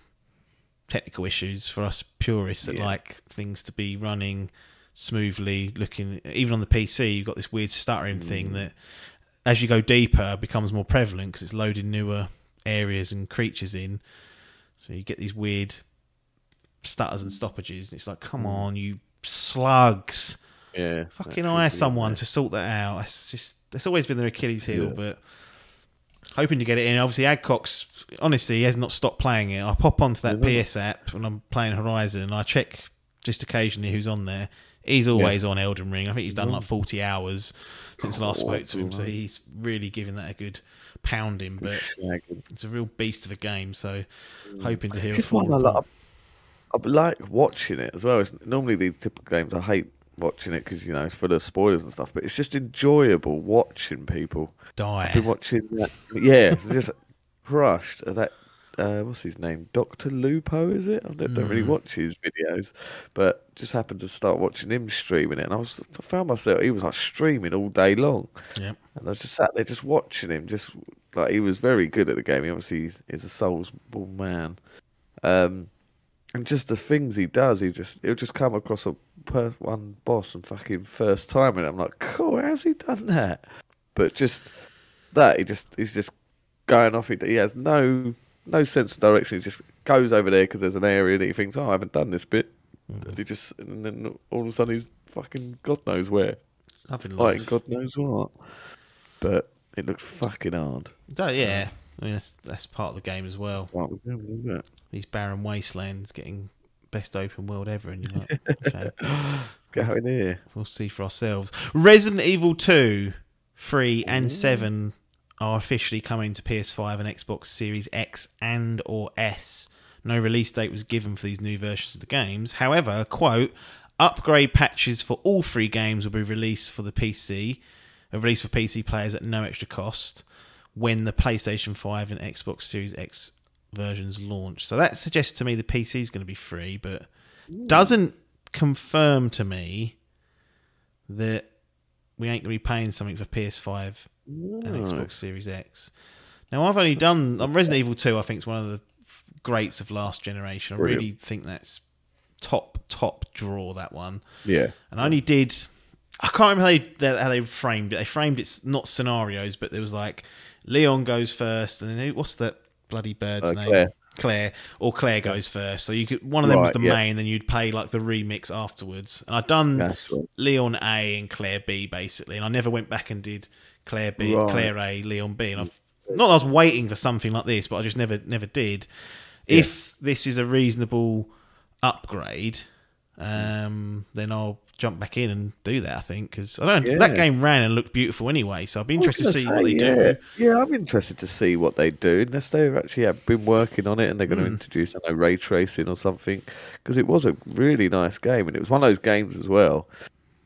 technical issues for us purists that like things to be running smoothly. Looking even on the PC, you've got this weird stuttering thing that, as you go deeper, becomes more prevalent because it's loading newer areas and creatures in. So you get these weird stutters and stoppages. And it's like, come on, you slugs! Yeah, fucking hire someone to sort that out. That's always been their Achilles heel, but. Hoping to get it in. Obviously, Adcock's, honestly, he has not stopped playing it. I pop onto that PS app when I'm playing Horizon, and I check just occasionally who's on there. He's always on Elden Ring. I think he's done like 40 hours since I last spoke to him, so he's really giving that a good pounding. But it's a real beast of a game, so hoping to hear it's one I like watching it as well. It's normally these typical games I hate watching it because it's full of spoilers and stuff, but it's just enjoyable watching people die. I've been watching that. Yeah, just crushed at that. What's his name? Dr. Lupo, is it? I don't really watch his videos, but just happened to start watching him streaming it, and I found myself, he was like streaming all day long. Yep. And I was just sat there just watching him, just like he was very good at the game. He obviously is a Souls-born man. And just the things he does, he'll just come across one boss and fucking first time, and I'm like, cool, how's he done that? But just that, he's just going off. He has no sense of direction. He just goes over there because there's an area that he thinks, I haven't done this bit. And then all of a sudden he's fucking God knows where, fighting God knows what. But it looks fucking hard. Yeah. I mean, that's part of the game as well. Part of the game, isn't it? These barren wastelands getting best open world ever, and you're like, okay, go in here. We'll see for ourselves. Resident Evil 2, 3, and 7 are officially coming to PS5 and Xbox Series X and or S. No release date was given for these new versions of the games. However, quote, upgrade patches for all 3 games will be released for the PC, released for PC players at no extra cost when the PlayStation 5 and Xbox Series X versions launch. So that suggests to me the PC is going to be free, but doesn't confirm to me that we ain't going to be paying something for PS5 and Xbox Series X. Now, I've only done Resident Evil 2. I think is one of the greats of last generation. I really think that's top draw, that one. Yeah. And I only did. I can't remember how they framed it. They framed it not scenarios, but there was like Leon goes first, and then what's that bloody bird's name? Claire goes first. So you could one of them was the main, then you'd play like the remix afterwards. And I'd done Leon A and Claire B basically, and I never went back and did Claire B, Claire A, Leon B. And not that I was waiting for something like this, but I just never did. Yeah. If this is a reasonable upgrade, then I'll jump back in and do that, I think, because that game ran and looked beautiful anyway, so I'd be interested to see what they do. Yeah, I'm interested to see what they do, unless they've actually been working on it and they're going to introduce ray tracing or something, because it was a really nice game, and it was one of those games as well,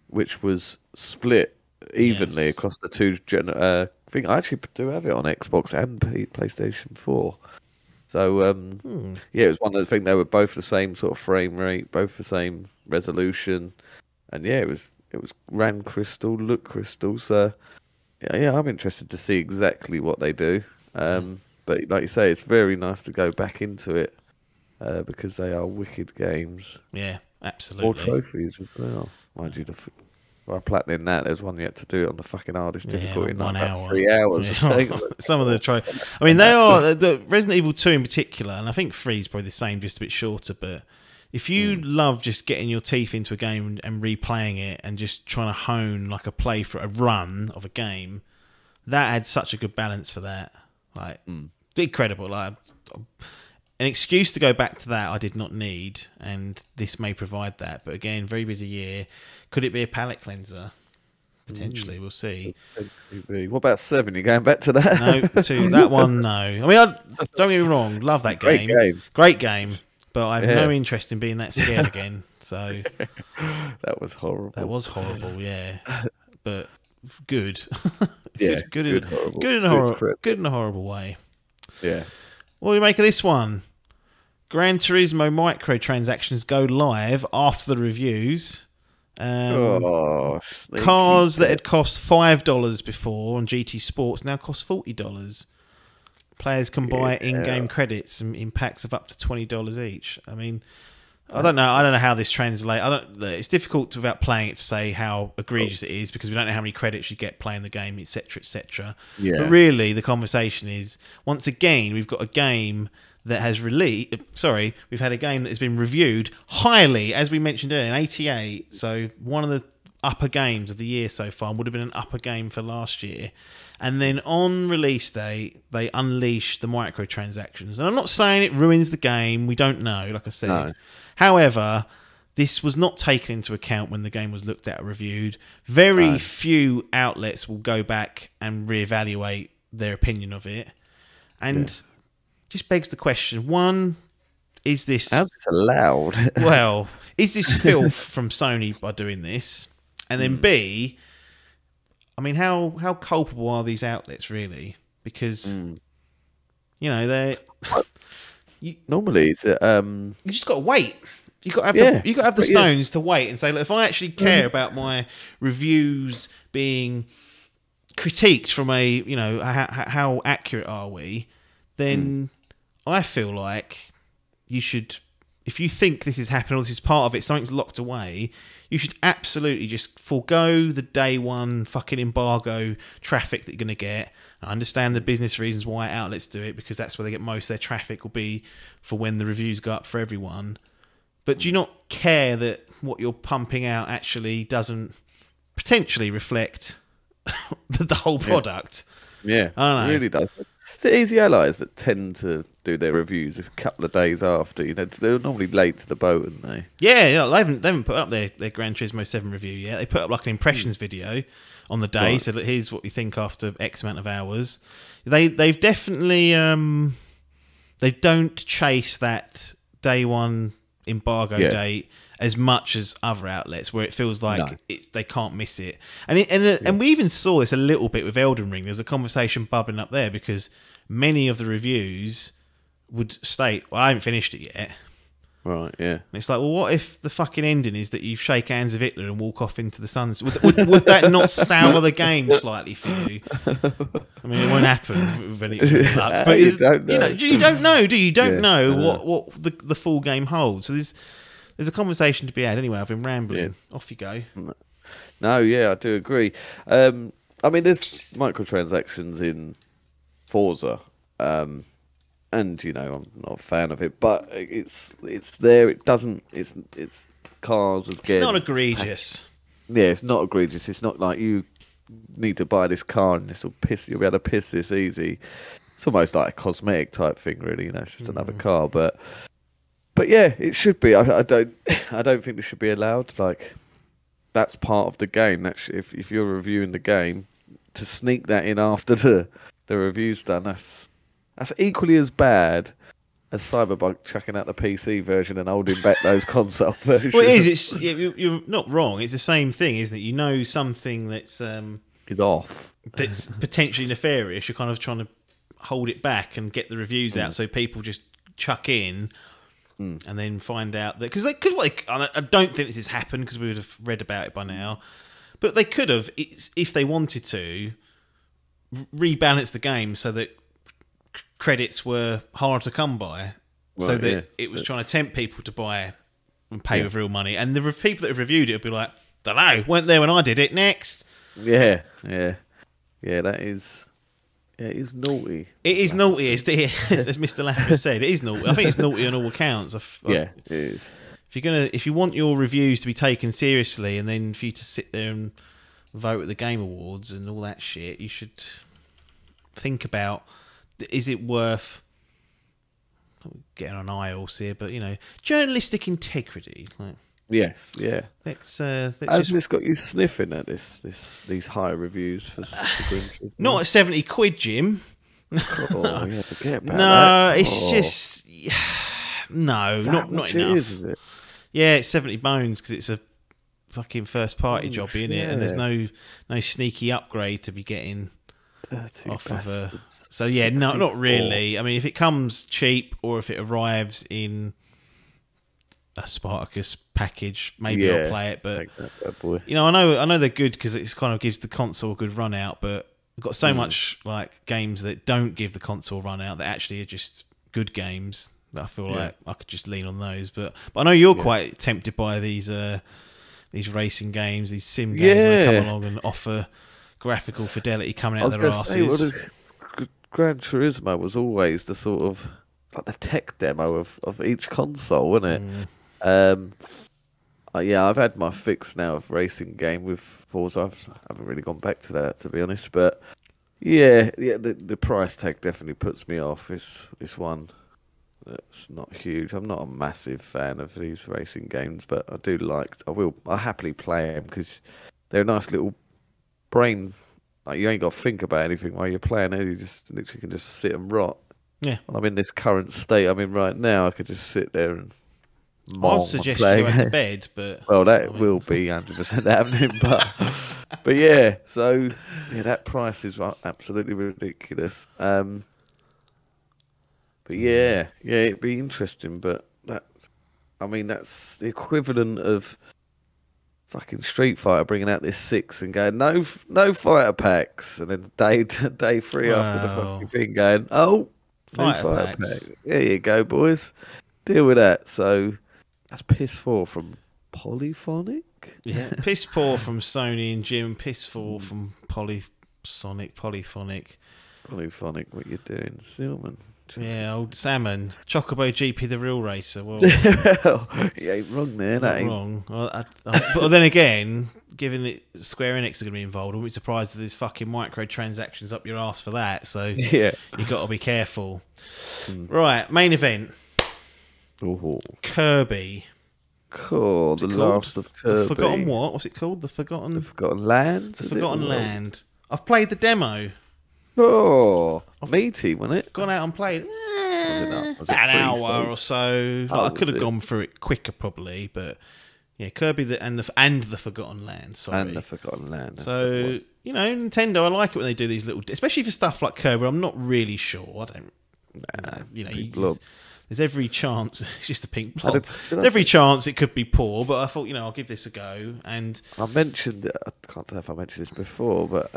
which was split evenly across the two. I think I actually do have it on Xbox and PlayStation 4. So, it was one of the things, they were both the same sort of frame rate, both the same resolution. And it was ran crystal, look crystal. So, I'm interested to see exactly what they do. But like you say, it's very nice to go back into it because they are wicked games. Yeah, absolutely. Or trophies as well. Mind you, platinum that, there's one yet to do it on the fucking hardest difficulty in about 3 hours. Some of the I mean, they are the Resident Evil 2 in particular, and I think 3 is probably the same, just a bit shorter, but if you love just getting your teeth into a game and replaying it and just trying to hone like a run of a game, that adds such a good balance for that. Like, incredible. Like, an excuse to go back to that I did not need, and this may provide that. But again, very busy year. Could it be a palate cleanser? Potentially, we'll see. What about 7? You going back to that? No, 2. That one, no. I mean, don't get me wrong. Love that game. Great game. But I have no interest in being that scared again. So that was horrible. That was horrible, yeah. But good. Yeah, good in a horrible way. Yeah. What do you make of this one? Gran Turismo microtransactions go live after the reviews. Cars that had cost $5 before on GT Sports now cost $40. Players can buy in-game credits in packs of up to $20 each. I mean, I don't know how this translates. It's difficult without playing it to say how egregious it is, because we don't know how many credits you get playing the game, etc., etc. Yeah. But really, the conversation is, once again, we've got a game that has we've had a game that has been reviewed highly, as we mentioned earlier, in 88. So one of the upper games of the year so far, would have been an upper game for last year. And then on release day, they unleash the microtransactions. And I'm not saying it ruins the game. We don't know, like I said. No. However, this was not taken into account when the game was looked at and reviewed. Very few outlets will go back and reevaluate their opinion of it. And just begs the question, one, is this... How's it allowed? Well, is this filth from Sony by doing this? And then B... I mean, how culpable are these outlets really? Because they're normally it's you just got to wait. You got to have the stones to wait and say, look, if I actually care about my reviews being critiqued from a how accurate are we, then I feel like you should. If you think this is happening or this is part of it, something's locked away, you should absolutely just forego the day one fucking embargo traffic that you're going to get. I understand the business reasons why outlets do it, because that's where they get most of their traffic will be for when the reviews go up for everyone. But do you not care that what you're pumping out actually doesn't potentially reflect the whole product? Yeah, I don't know. It really does. It's the Easy Allies that tend to do their reviews a couple of days after. They're normally late to the boat, aren't they? Yeah, they haven't put up their Gran Turismo 7 review yet. They put up like an impressions video on the day, so that here's what we think after X amount of hours. They've definitely they don't chase that day one embargo date as much as other outlets, where it feels like they can't miss it. And we even saw this a little bit with Elden Ring. There's a conversation bubbling up there, because many of the reviews would state, well, I haven't finished it yet. Right, yeah. And it's like, well, what if the fucking ending is that you shake hands with Hitler and walk off into the sunset? Would that not sour the game slightly for you? I mean, it won't happen with any luck, but you don't know. You don't know, do you? You don't know what the full game holds. So there's a conversation to be had. Anyway, I've been rambling. Yeah. Off you go. No, I do agree. I mean, there's microtransactions in Forza, and I'm not a fan of it, but it's there. It doesn't. It's cars again. It's not egregious. It's not egregious. It's not like you need to buy this car and this will piss. You'll be able to piss this easy. It's almost like a cosmetic type thing, really. It's just another car, but yeah, it should be. I don't think this should be allowed. Like, that's part of the game. That's if you're reviewing the game, to sneak that in after the review's done, that's equally as bad as Cyberpunk chucking out the PC version and holding back those console versions. Well, it is. You're not wrong. It's the same thing, isn't it? Something that's is off. That's potentially nefarious. You're kind of trying to hold it back and get the reviews out, so people just chuck in. And then find out that I don't think this has happened, because we would have read about it by now, but they could have, if they wanted to, rebalance the game so that credits were hard to come by, so that it was trying to tempt people to buy and pay with real money. And the people that have reviewed it would be like, don't know, weren't there when I did it. Next, that is. Yeah, it is naughty. It is naughty, as Mr. Lapper said. It is naughty. I think it's naughty on all accounts. It is. If you want your reviews to be taken seriously, and then for you to sit there and vote at the Game Awards and all that shit, you should think about, is it worth getting on high horse here, but journalistic integrity. Like, Yes, yeah. let's Has this got you sniffing at these high reviews for the Grinch? not at 70 quid, Jim. Oh, yeah, forget about that. No, it's just no, not enough. Is it? Yeah, it's 70 bones because it's a fucking first party job, isn't it? And there's no sneaky upgrade to be getting Dirty off bastards. of a. So yeah, no, not really. I mean, if it comes cheap or if it arrives in a Spartacus package, maybe I'll play it. But take that bad boy. I know they're good because it kind of gives the console a good run out. But we've got so much like games that don't give the console run out that actually are just good games that I feel like I could just lean on those. But I know you're quite tempted by these racing games, these sim games that come along and offer graphical fidelity coming out of their arses. Gran Turismo was always the sort of like the tech demo of each console, wasn't it? I've had my fix now of racing game with Forza. I haven't really gone back to that, to be honest. But the price tag definitely puts me off. It's one that's not huge. I'm not a massive fan of these racing games, but I do I'll happily play them because they're a nice little brain. Like, you ain't got to think about anything while you're playing it. You just literally can just sit and rot. Yeah. When I'm in this current state I'm in right now, I could just sit there and I'd suggest you go to bed, but will be 100% happening. But yeah, so that price is absolutely ridiculous. But it'd be interesting. But that's the equivalent of fucking Street Fighter bringing out this 6 and going no fighter packs, and then day 3 after the fucking thing going fighter pack. There you go, boys. Deal with that. So that's piss poor from Polyphonic. Yeah, piss poor from Sony and Jim. Piss poor from Polyphonic. Polyphonic, what you doing, Stillman? Yeah, old Salmon. Chocobo GP, the real racer. Well, you ain't wrong there, not wrong. Well, but then again, given that Square Enix are going to be involved, I wouldn't be surprised that there's fucking microtransactions up your arse for that. So you got to be careful. Right, main event. Ooh. Kirby. Cool. The last of Kirby. The Forgotten what? What's it called? The Forgotten Land. The Forgotten Land. I've played the demo. Oh, meaty, wasn't it? Gone out and played. Was it an hour or so. I could have gone through it quicker probably, but yeah, Kirby and the Forgotten Land. Sorry, and the Forgotten Land. So Nintendo, I like it when they do these little, especially for stuff like Kirby. I'm not really sure. I don't. There's every chance. It's just a pink blob. There's every chance it could be poor, but I thought I'll give this a go. And I mentioned, I can't know if I mentioned this before, but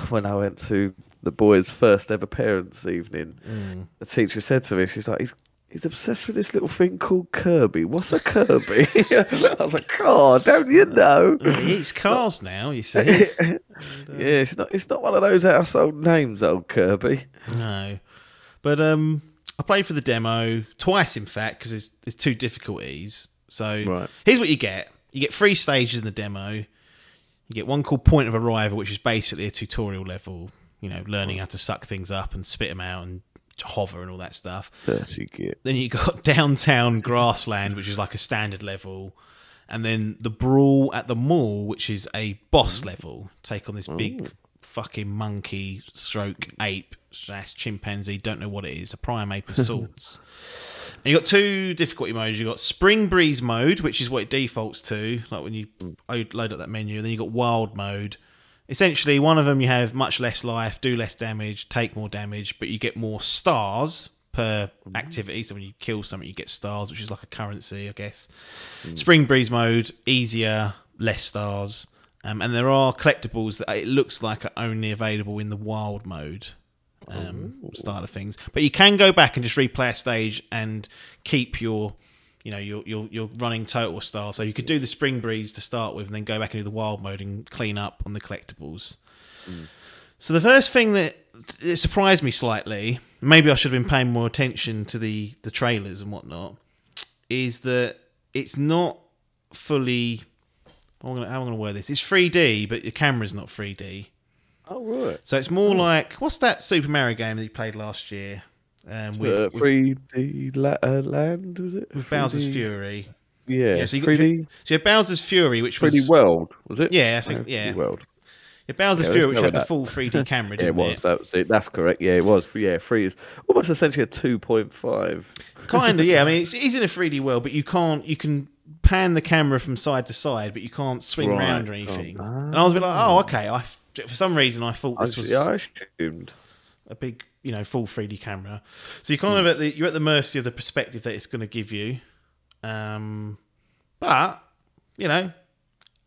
when I went to the boys' first ever parents' evening, the teacher said to me, she's like, he's obsessed with this little thing called Kirby. What's a Kirby? I was like, God, don't you know? He eats cars now, you see. Yeah, it's not one of those household names, old Kirby. No. But I played for the demo twice, in fact, because there's 2 difficulties. So here's what you get. You get 3 stages in the demo. You get one called Point of Arrival, which is basically a tutorial level, learning how to suck things up and spit them out and hover and all that stuff. Dirty git. Then you got Downtown Grassland, which is like a standard level. And then the Brawl at the Mall, which is a boss level. Take on this big fucking monkey stroke ape / chimpanzee, don't know what it is, a primate of sorts. And you got 2 difficulty modes. You got Spring Breeze mode, which is what it defaults to, like when you load up that menu. And then you got Wild mode. Essentially, one of them you have much less life, do less damage, take more damage, but you get more stars per activity. So when you kill something, you get stars, which is like a currency, I guess. Spring Breeze mode, easier, less stars. And there are collectibles that it looks like are only available in the Wild mode. Start of things, but you can go back and just replay a stage and keep your running total style. So you could do the Spring Breeze to start with, and then go back into the Wild mode and clean up on the collectibles. So the first thing that it surprised me slightly, maybe I should have been paying more attention to the trailers and whatnot, is that it's not fully. How am I going to word this? It's 3D, but the camera's not 3D. Oh, right. So it's more like, what's that Super Mario game that you played last year? with 3D land, was it? with Bowser's Fury. Yeah, So you 3D. So you had Bowser's Fury, which 3D was World, was it? yeah, I think yeah. 3D World. Yeah, Bowser's Yeah, Fury, let's which go had with the full 3D camera, Yeah, didn't it was. That was it. That's correct. Yeah, it was. Yeah, 3 is almost essentially a 2.5. Kind of, yeah. I mean, it's in a 3D world, but you can pan the camera from side to side, but you can't swing around or anything. And I was a bit like, oh, okay. For some reason, I thought this was I assumed a big, full 3D camera. So you're kind of you're at the mercy of the perspective that it's going to give you. But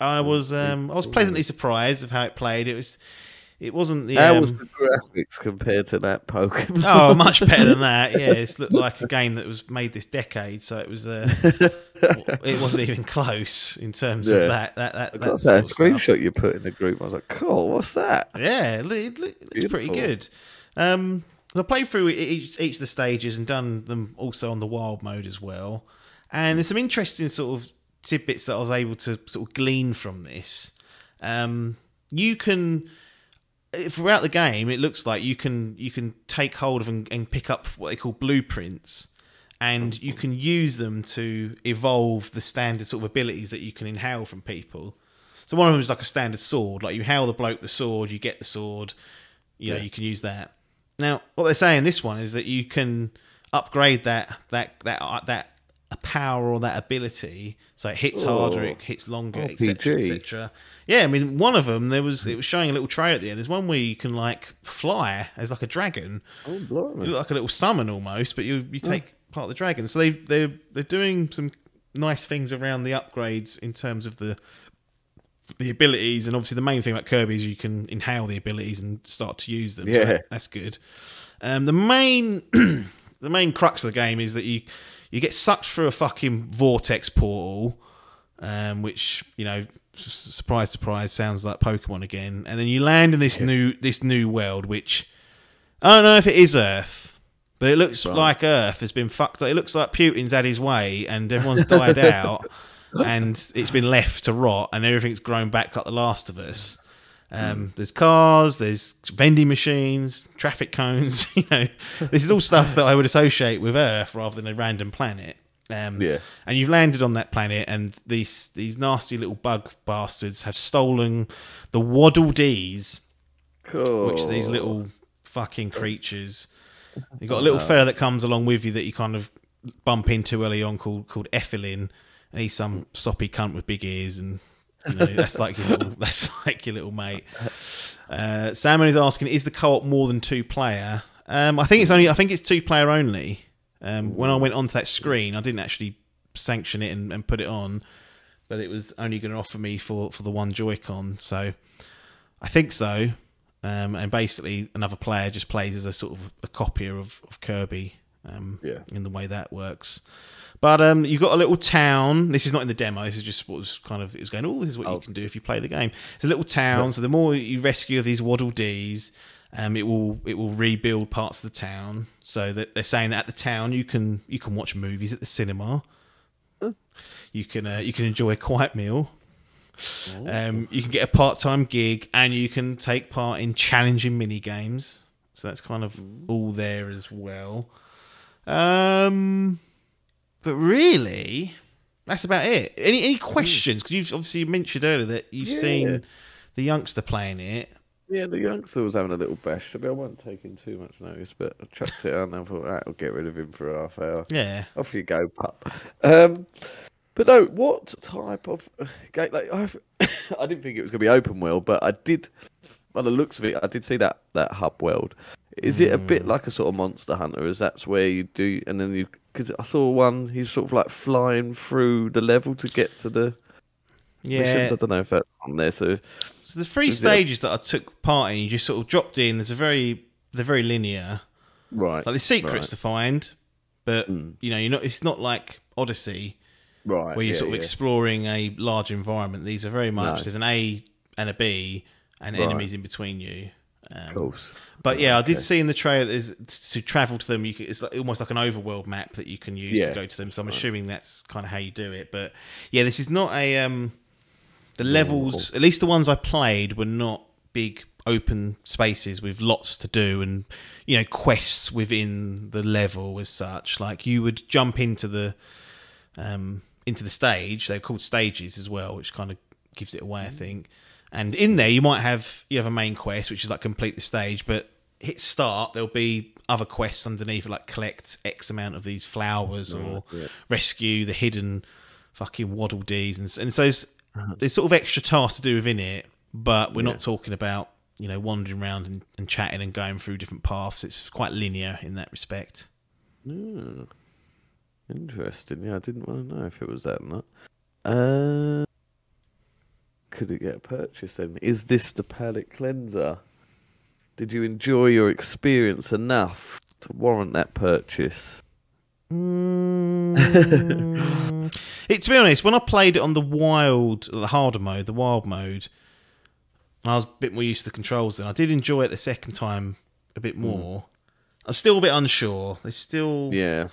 I was pleasantly surprised of how it played. It wasn't the how was the graphics compared to that Pokemon? Oh, much better than that. Yeah, it looked like a game that was made this decade, so it was it wasn't even close in terms of that screenshot you put in the group. I was like, cool, what's that? Yeah, it looks pretty good. I played through each of the stages and done them also on the wild mode as well. And there's some interesting sort of tidbits that I was able to sort of glean from this. You can, throughout the game, it looks like you can take hold of and pick up what they call blueprints, and you can use them to evolve the standard sort of abilities that you can inhale from people. So one of them is like a standard sword. Like you hail the bloke the sword, you get the sword. You can use that. Now, what they're saying in this one is that you can upgrade that power or that ability, so it hits harder, it hits longer, etc., etc. Yeah, I mean, one of them it was showing a little tray at the end. There's one where you can like fly as like a dragon. Oh, blimey. You look like a little summon almost, but you take part of the dragon. So they're doing some nice things around the upgrades in terms of the abilities, and obviously the main thing about Kirby is you can inhale the abilities and start to use them. So that's good. The main the main crux of the game is that you get sucked through a fucking vortex portal, which surprise surprise sounds like Pokemon again, and then you land in this new world, which I don't know if it is Earth, but it looks like Earth has been fucked up. It looks like Putin's had his way and everyone's died out. And it's been left to rot, and everything's grown back like The Last of Us. There's cars, there's vending machines, traffic cones. This is all stuff that I would associate with Earth rather than a random planet. And you've landed on that planet, and these nasty little bug bastards have stolen the Waddle Dees, which are these little fucking creatures. You've got a little fella that comes along with you that you kind of bump into early on called Ethelyn. And he's some soppy cunt with big ears, and that's like your little mate. Salmon is asking, is the co-op more than 2-player? I think it's 2-player only. When I went onto that screen, I didn't actually sanction it and put it on, but it was only going to offer me for the one Joy-Con. So I think so. And basically, another player just plays as a sort of a copier of Kirby. In the way that works. But you've got a little town. This is not in the demo. This is just what was kind of... It was going, this is what you can do if you play the game. It's a little town, so the more you rescue of these Waddle Dees, it will rebuild parts of the town. So that they're saying that at the town, you can watch movies at the cinema. You can enjoy a quiet meal. You can get a part-time gig, and you can take part in challenging mini-games. So that's kind of all there as well. But really, that's about it. Any questions? Because you've obviously mentioned earlier that you've seen the youngster playing it. Yeah, the youngster was having a little bash. I wasn't taking too much notice, but I chucked it on and I thought, I'll get rid of him for a half hour. Yeah. Off you go, pup. But no, what type of game? Like, I didn't think it was going to be open world, but I did, by the looks of it, I did see that hub world. Is it a bit like a sort of Monster Hunter? As that's where you do, and then because I saw one, he's sort of like flying through the level to get to the missions. I don't know if that's on there. So the 3 stages that I took part in, you just sort of dropped in. They're very linear, right? Like there's secrets to find, but you're not. It's not like Odyssey, right? Where you're sort of exploring a large environment. These are very much there's an A and a B and enemies in between you. Of course. But I did see in the trailer is to travel to them. It's almost like an overworld map that you can use to go to them. So I'm assuming that's kind of how you do it. But this is not a the levels. At least the ones I played were not big open spaces with lots to do, and quests within the level as such. Like you would jump into the stage. They're called stages as well, which kind of gives it away, I think. And in there, you have a main quest, which is like complete the stage, but hit start, there'll be other quests underneath, like collect X amount of these flowers or rescue the hidden fucking waddle dees, and so there's sort of extra tasks to do within it. But we're not talking about wandering around and chatting and going through different paths. It's quite linear in that respect. Interesting. Yeah, I didn't want to know if it was that or not. Could it get purchased then? Is this the palate cleanser? Did you enjoy your experience enough to warrant that purchase? To be honest, when I played it on the harder mode, the wild mode, I was a bit more used to the controls then. I did enjoy it the second time a bit more. I was still a bit unsure. They still... Yeah.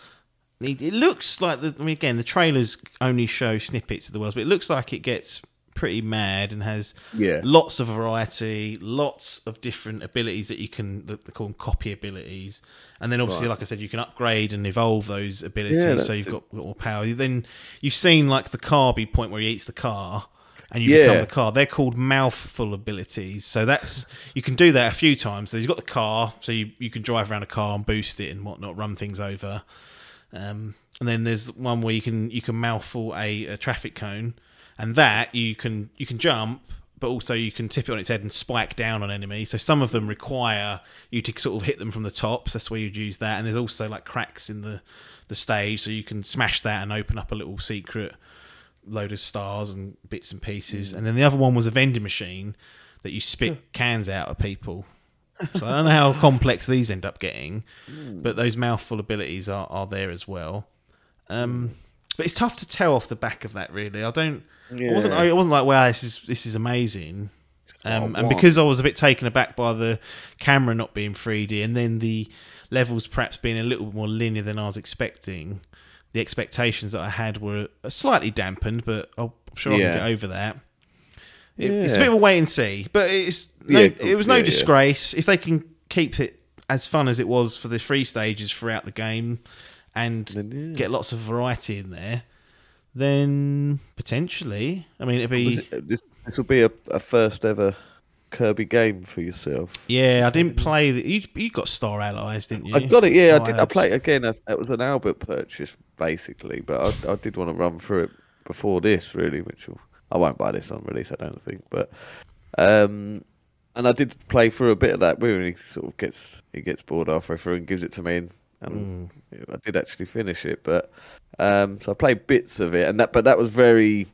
It looks like... again, the trailers only show snippets of the world, but it looks like it gets pretty mad and has lots of variety, lots of different abilities that you can... They call them copy abilities. And then obviously, like I said, you can upgrade and evolve those abilities, so you've got more power. Then you've seen like the Kirby point where he eats the car and you become the car. They're called mouthful abilities. So that's... You can do that a few times. So you've got the car, so you can drive around a car and boost it and whatnot, run things over. And then there's one where you can mouthful a traffic cone, and that you can jump, but also you can tip it on its head and spike down on enemies. So some of them require you to sort of hit them from the top, so that's where you'd use that. And there's also like cracks in the stage, so you can smash that and open up a little secret load of stars and bits and pieces. And then the other one was a vending machine that you spit cans out of people. So I don't know how complex these end up getting, but those mouthful abilities are there as well. But it's tough to tell off the back of that, really. I wasn't like, wow, this is amazing. And because I was a bit taken aback by the camera not being 3D, and then the levels perhaps being a little bit more linear than I was expecting, the expectations that I had were slightly dampened, but I'm sure I can get over that. It's a bit of a wait and see, but it was no disgrace. If they can keep it as fun as it was for the 3 stages throughout the game and get lots of variety in there, then potentially, I mean, it'd be... This will be a first ever Kirby game for yourself. Yeah, I didn't play... You got Star Allies, didn't you? I got it, yeah. I did. I played again. That was an Albert purchase, basically, but I did want to run through it before this, really, which I won't buy this on release, I don't think. But and I did play through a bit of that. Where he sort of gets bored halfway through and gives it to me, and I did actually finish it. But so I played bits of it, but that was very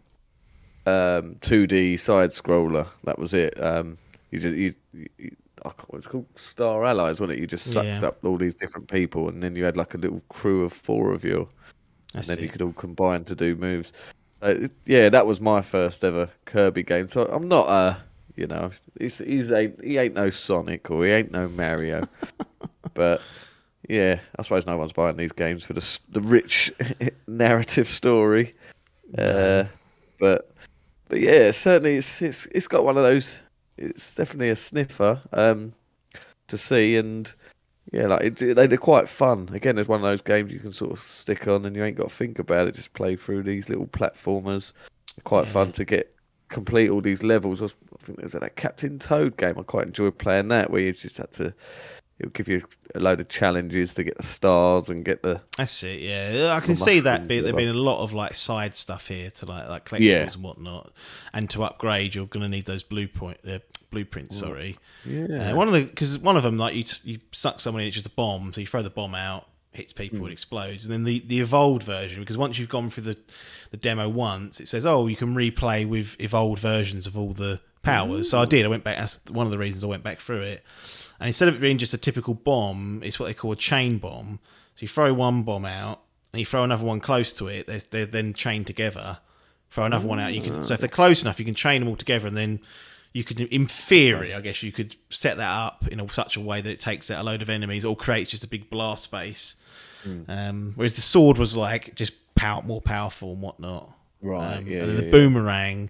2D side scroller. That was it. It's called Star Allies, wasn't it? You just sucked up all these different people, and then you had like a little crew of 4 of you, and then you could all combine to do moves. That was my first ever Kirby game. So I'm not he ain't no Sonic or he ain't no Mario, but yeah, I suppose no one's buying these games for the rich narrative story. But yeah, certainly it's got one of those. It's definitely a sniffer to see, and yeah, like they're quite fun. Again, there's one of those games you can sort of stick on and you ain't got to think about it. Just play through these little platformers. They're quite fun to complete all these levels. I think there's that Captain Toad game. I quite enjoyed playing that, where you just had to... It'll give you a load of challenges to get the stars and get the... That's it, yeah. I can see that there being a lot of like side stuff here to like collectibles and whatnot. And to upgrade, you're going to need those blueprints. Sorry. Yeah. Because one of them, like you suck someone in, it's just a bomb. So you throw the bomb out, hits people, it explodes. And then the evolved version, because once you've gone through the demo once, it says, you can replay with evolved versions of all the powers. So I did. I went back. That's one of the reasons I went back through it. And instead of it being just a typical bomb, it's what they call a chain bomb. So you throw one bomb out, and you throw another one close to it. They're then chained together. Throw another one out. So if they're close enough, you can chain them all together, and then you could, in theory, I guess you could set that up in such a way that it takes out a load of enemies or creates just a big blast space. Whereas the sword was like just more powerful and whatnot. Right. And then the boomerang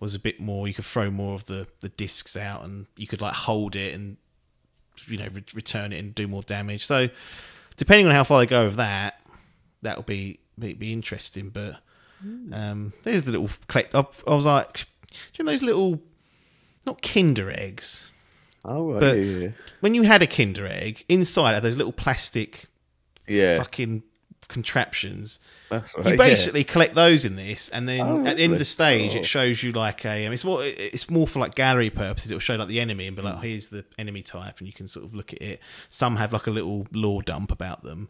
was a bit more. You could throw more of the discs out, and you could like hold it and return it and do more damage. So depending on how far they go with that, that'll be interesting. But there's the little collect. I was like, do you know those little, not Kinder eggs? Oh, right, but yeah. when you had a Kinder egg, inside are those little plastic fucking contraptions. That's right. You basically collect those in this, and then Oh, at the end of the stage, really? it shows you like a. It's more for like gallery purposes. It'll show like the enemy and be like, here's the enemy type, and you can sort of look at it. Some have like a little lore dump about them.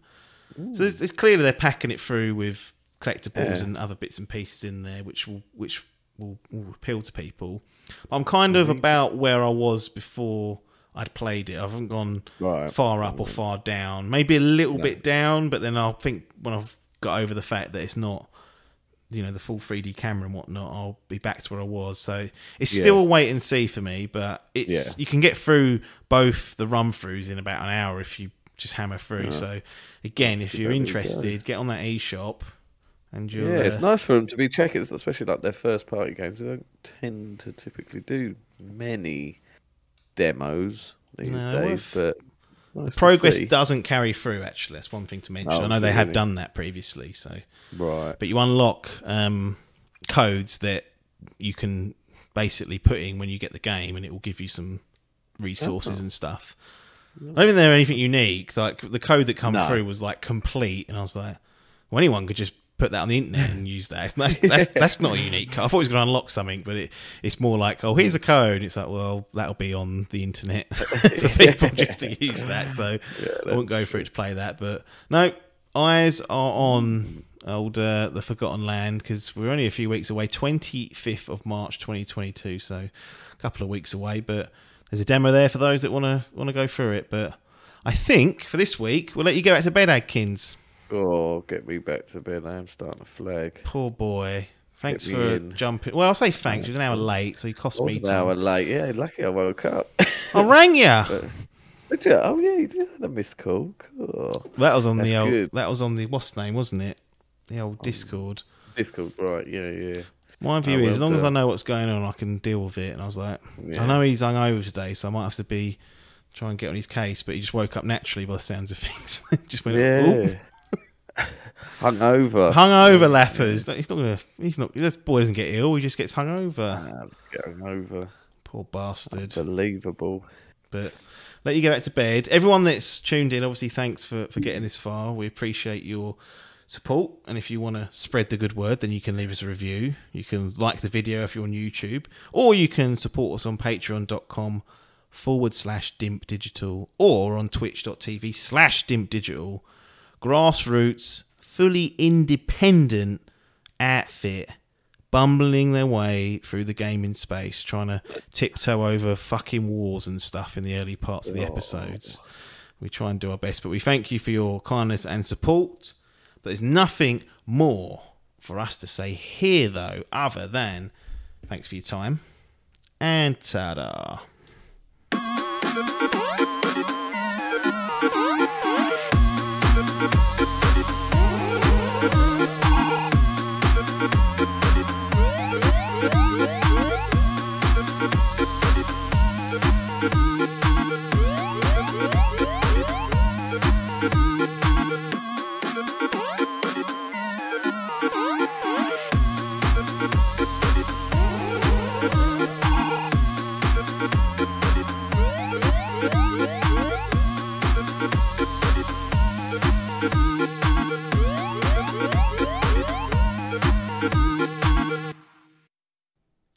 So it's clearly they're packing it through with collectibles and other bits and pieces in there, which will appeal to people. But I'm kind of about where I was before I'd played it. I haven't gone far up or far down. Maybe a little bit down, but then I'll think when I've got over the fact that it's not, the full 3D camera and whatnot, I'll be back to where I was. So it's still a wait and see for me, but you can get through both the run throughs in about an hour if you just hammer through. So again, if you're interested, get on that eShop. And it's nice for them to be checking, especially like their first party games. They don't tend to typically do many demos these days, but nice the progress doesn't carry through. Actually, that's one thing to mention. I know they have done that previously, but you unlock codes that you can basically put in when you get the game, and it will give you some resources and stuff. I don't think they're anything unique. Like the code that come through was like complete, and I was like, well, anyone could just put that on the internet and use that. That's not a unique code. I thought it was going to unlock something, but it's more like, oh, here's a code. It's like, well, that'll be on the internet for people just to use that. So I won't go for it to play that. But no, eyes are on the Forgotten Land, because we're only a few weeks away, 25th of March 2022. So a couple of weeks away. But there's a demo there for those that want to go through it. But I think for this week, we'll let you go back to bed, Adkins. Oh, get me back to bed. I am starting to flag. Poor boy. Thanks for jumping. Well, I'll say thanks. It was an hour late, so you cost me time. An hour late. Yeah, lucky I woke up. I rang you. Did you? Oh yeah, you did have a missed call. Cool. That was on the old. Good. That was on the what's name, wasn't it? The old Discord. Discord, right? Yeah. My view is, as long as I know what's going on, I can deal with it. And I was like, I know he's hungover today, so I might have to try and get on his case. But he just woke up naturally by the sounds of things. Just went, ooh. Hungover lappers. He's not. This boy doesn't get ill. He just gets hungover. Poor bastard. Unbelievable. But let you go back to bed. Everyone that's tuned in, obviously, thanks for getting this far. We appreciate your support. And if you want to spread the good word, then you can leave us a review. You can like the video if you're on YouTube, or you can support us on patreon.com/Dimp Digital, or on twitch.tv/Dimp Digital. Grassroots, fully independent outfit bumbling their way through the gaming space, trying to tiptoe over fucking wars and stuff in the early parts of the episodes. We try and do our best, but we thank you for your kindness and support. But there's nothing more for us to say here, though, other than thanks for your time and ta-da.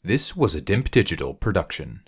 This was a Dimp Digital production.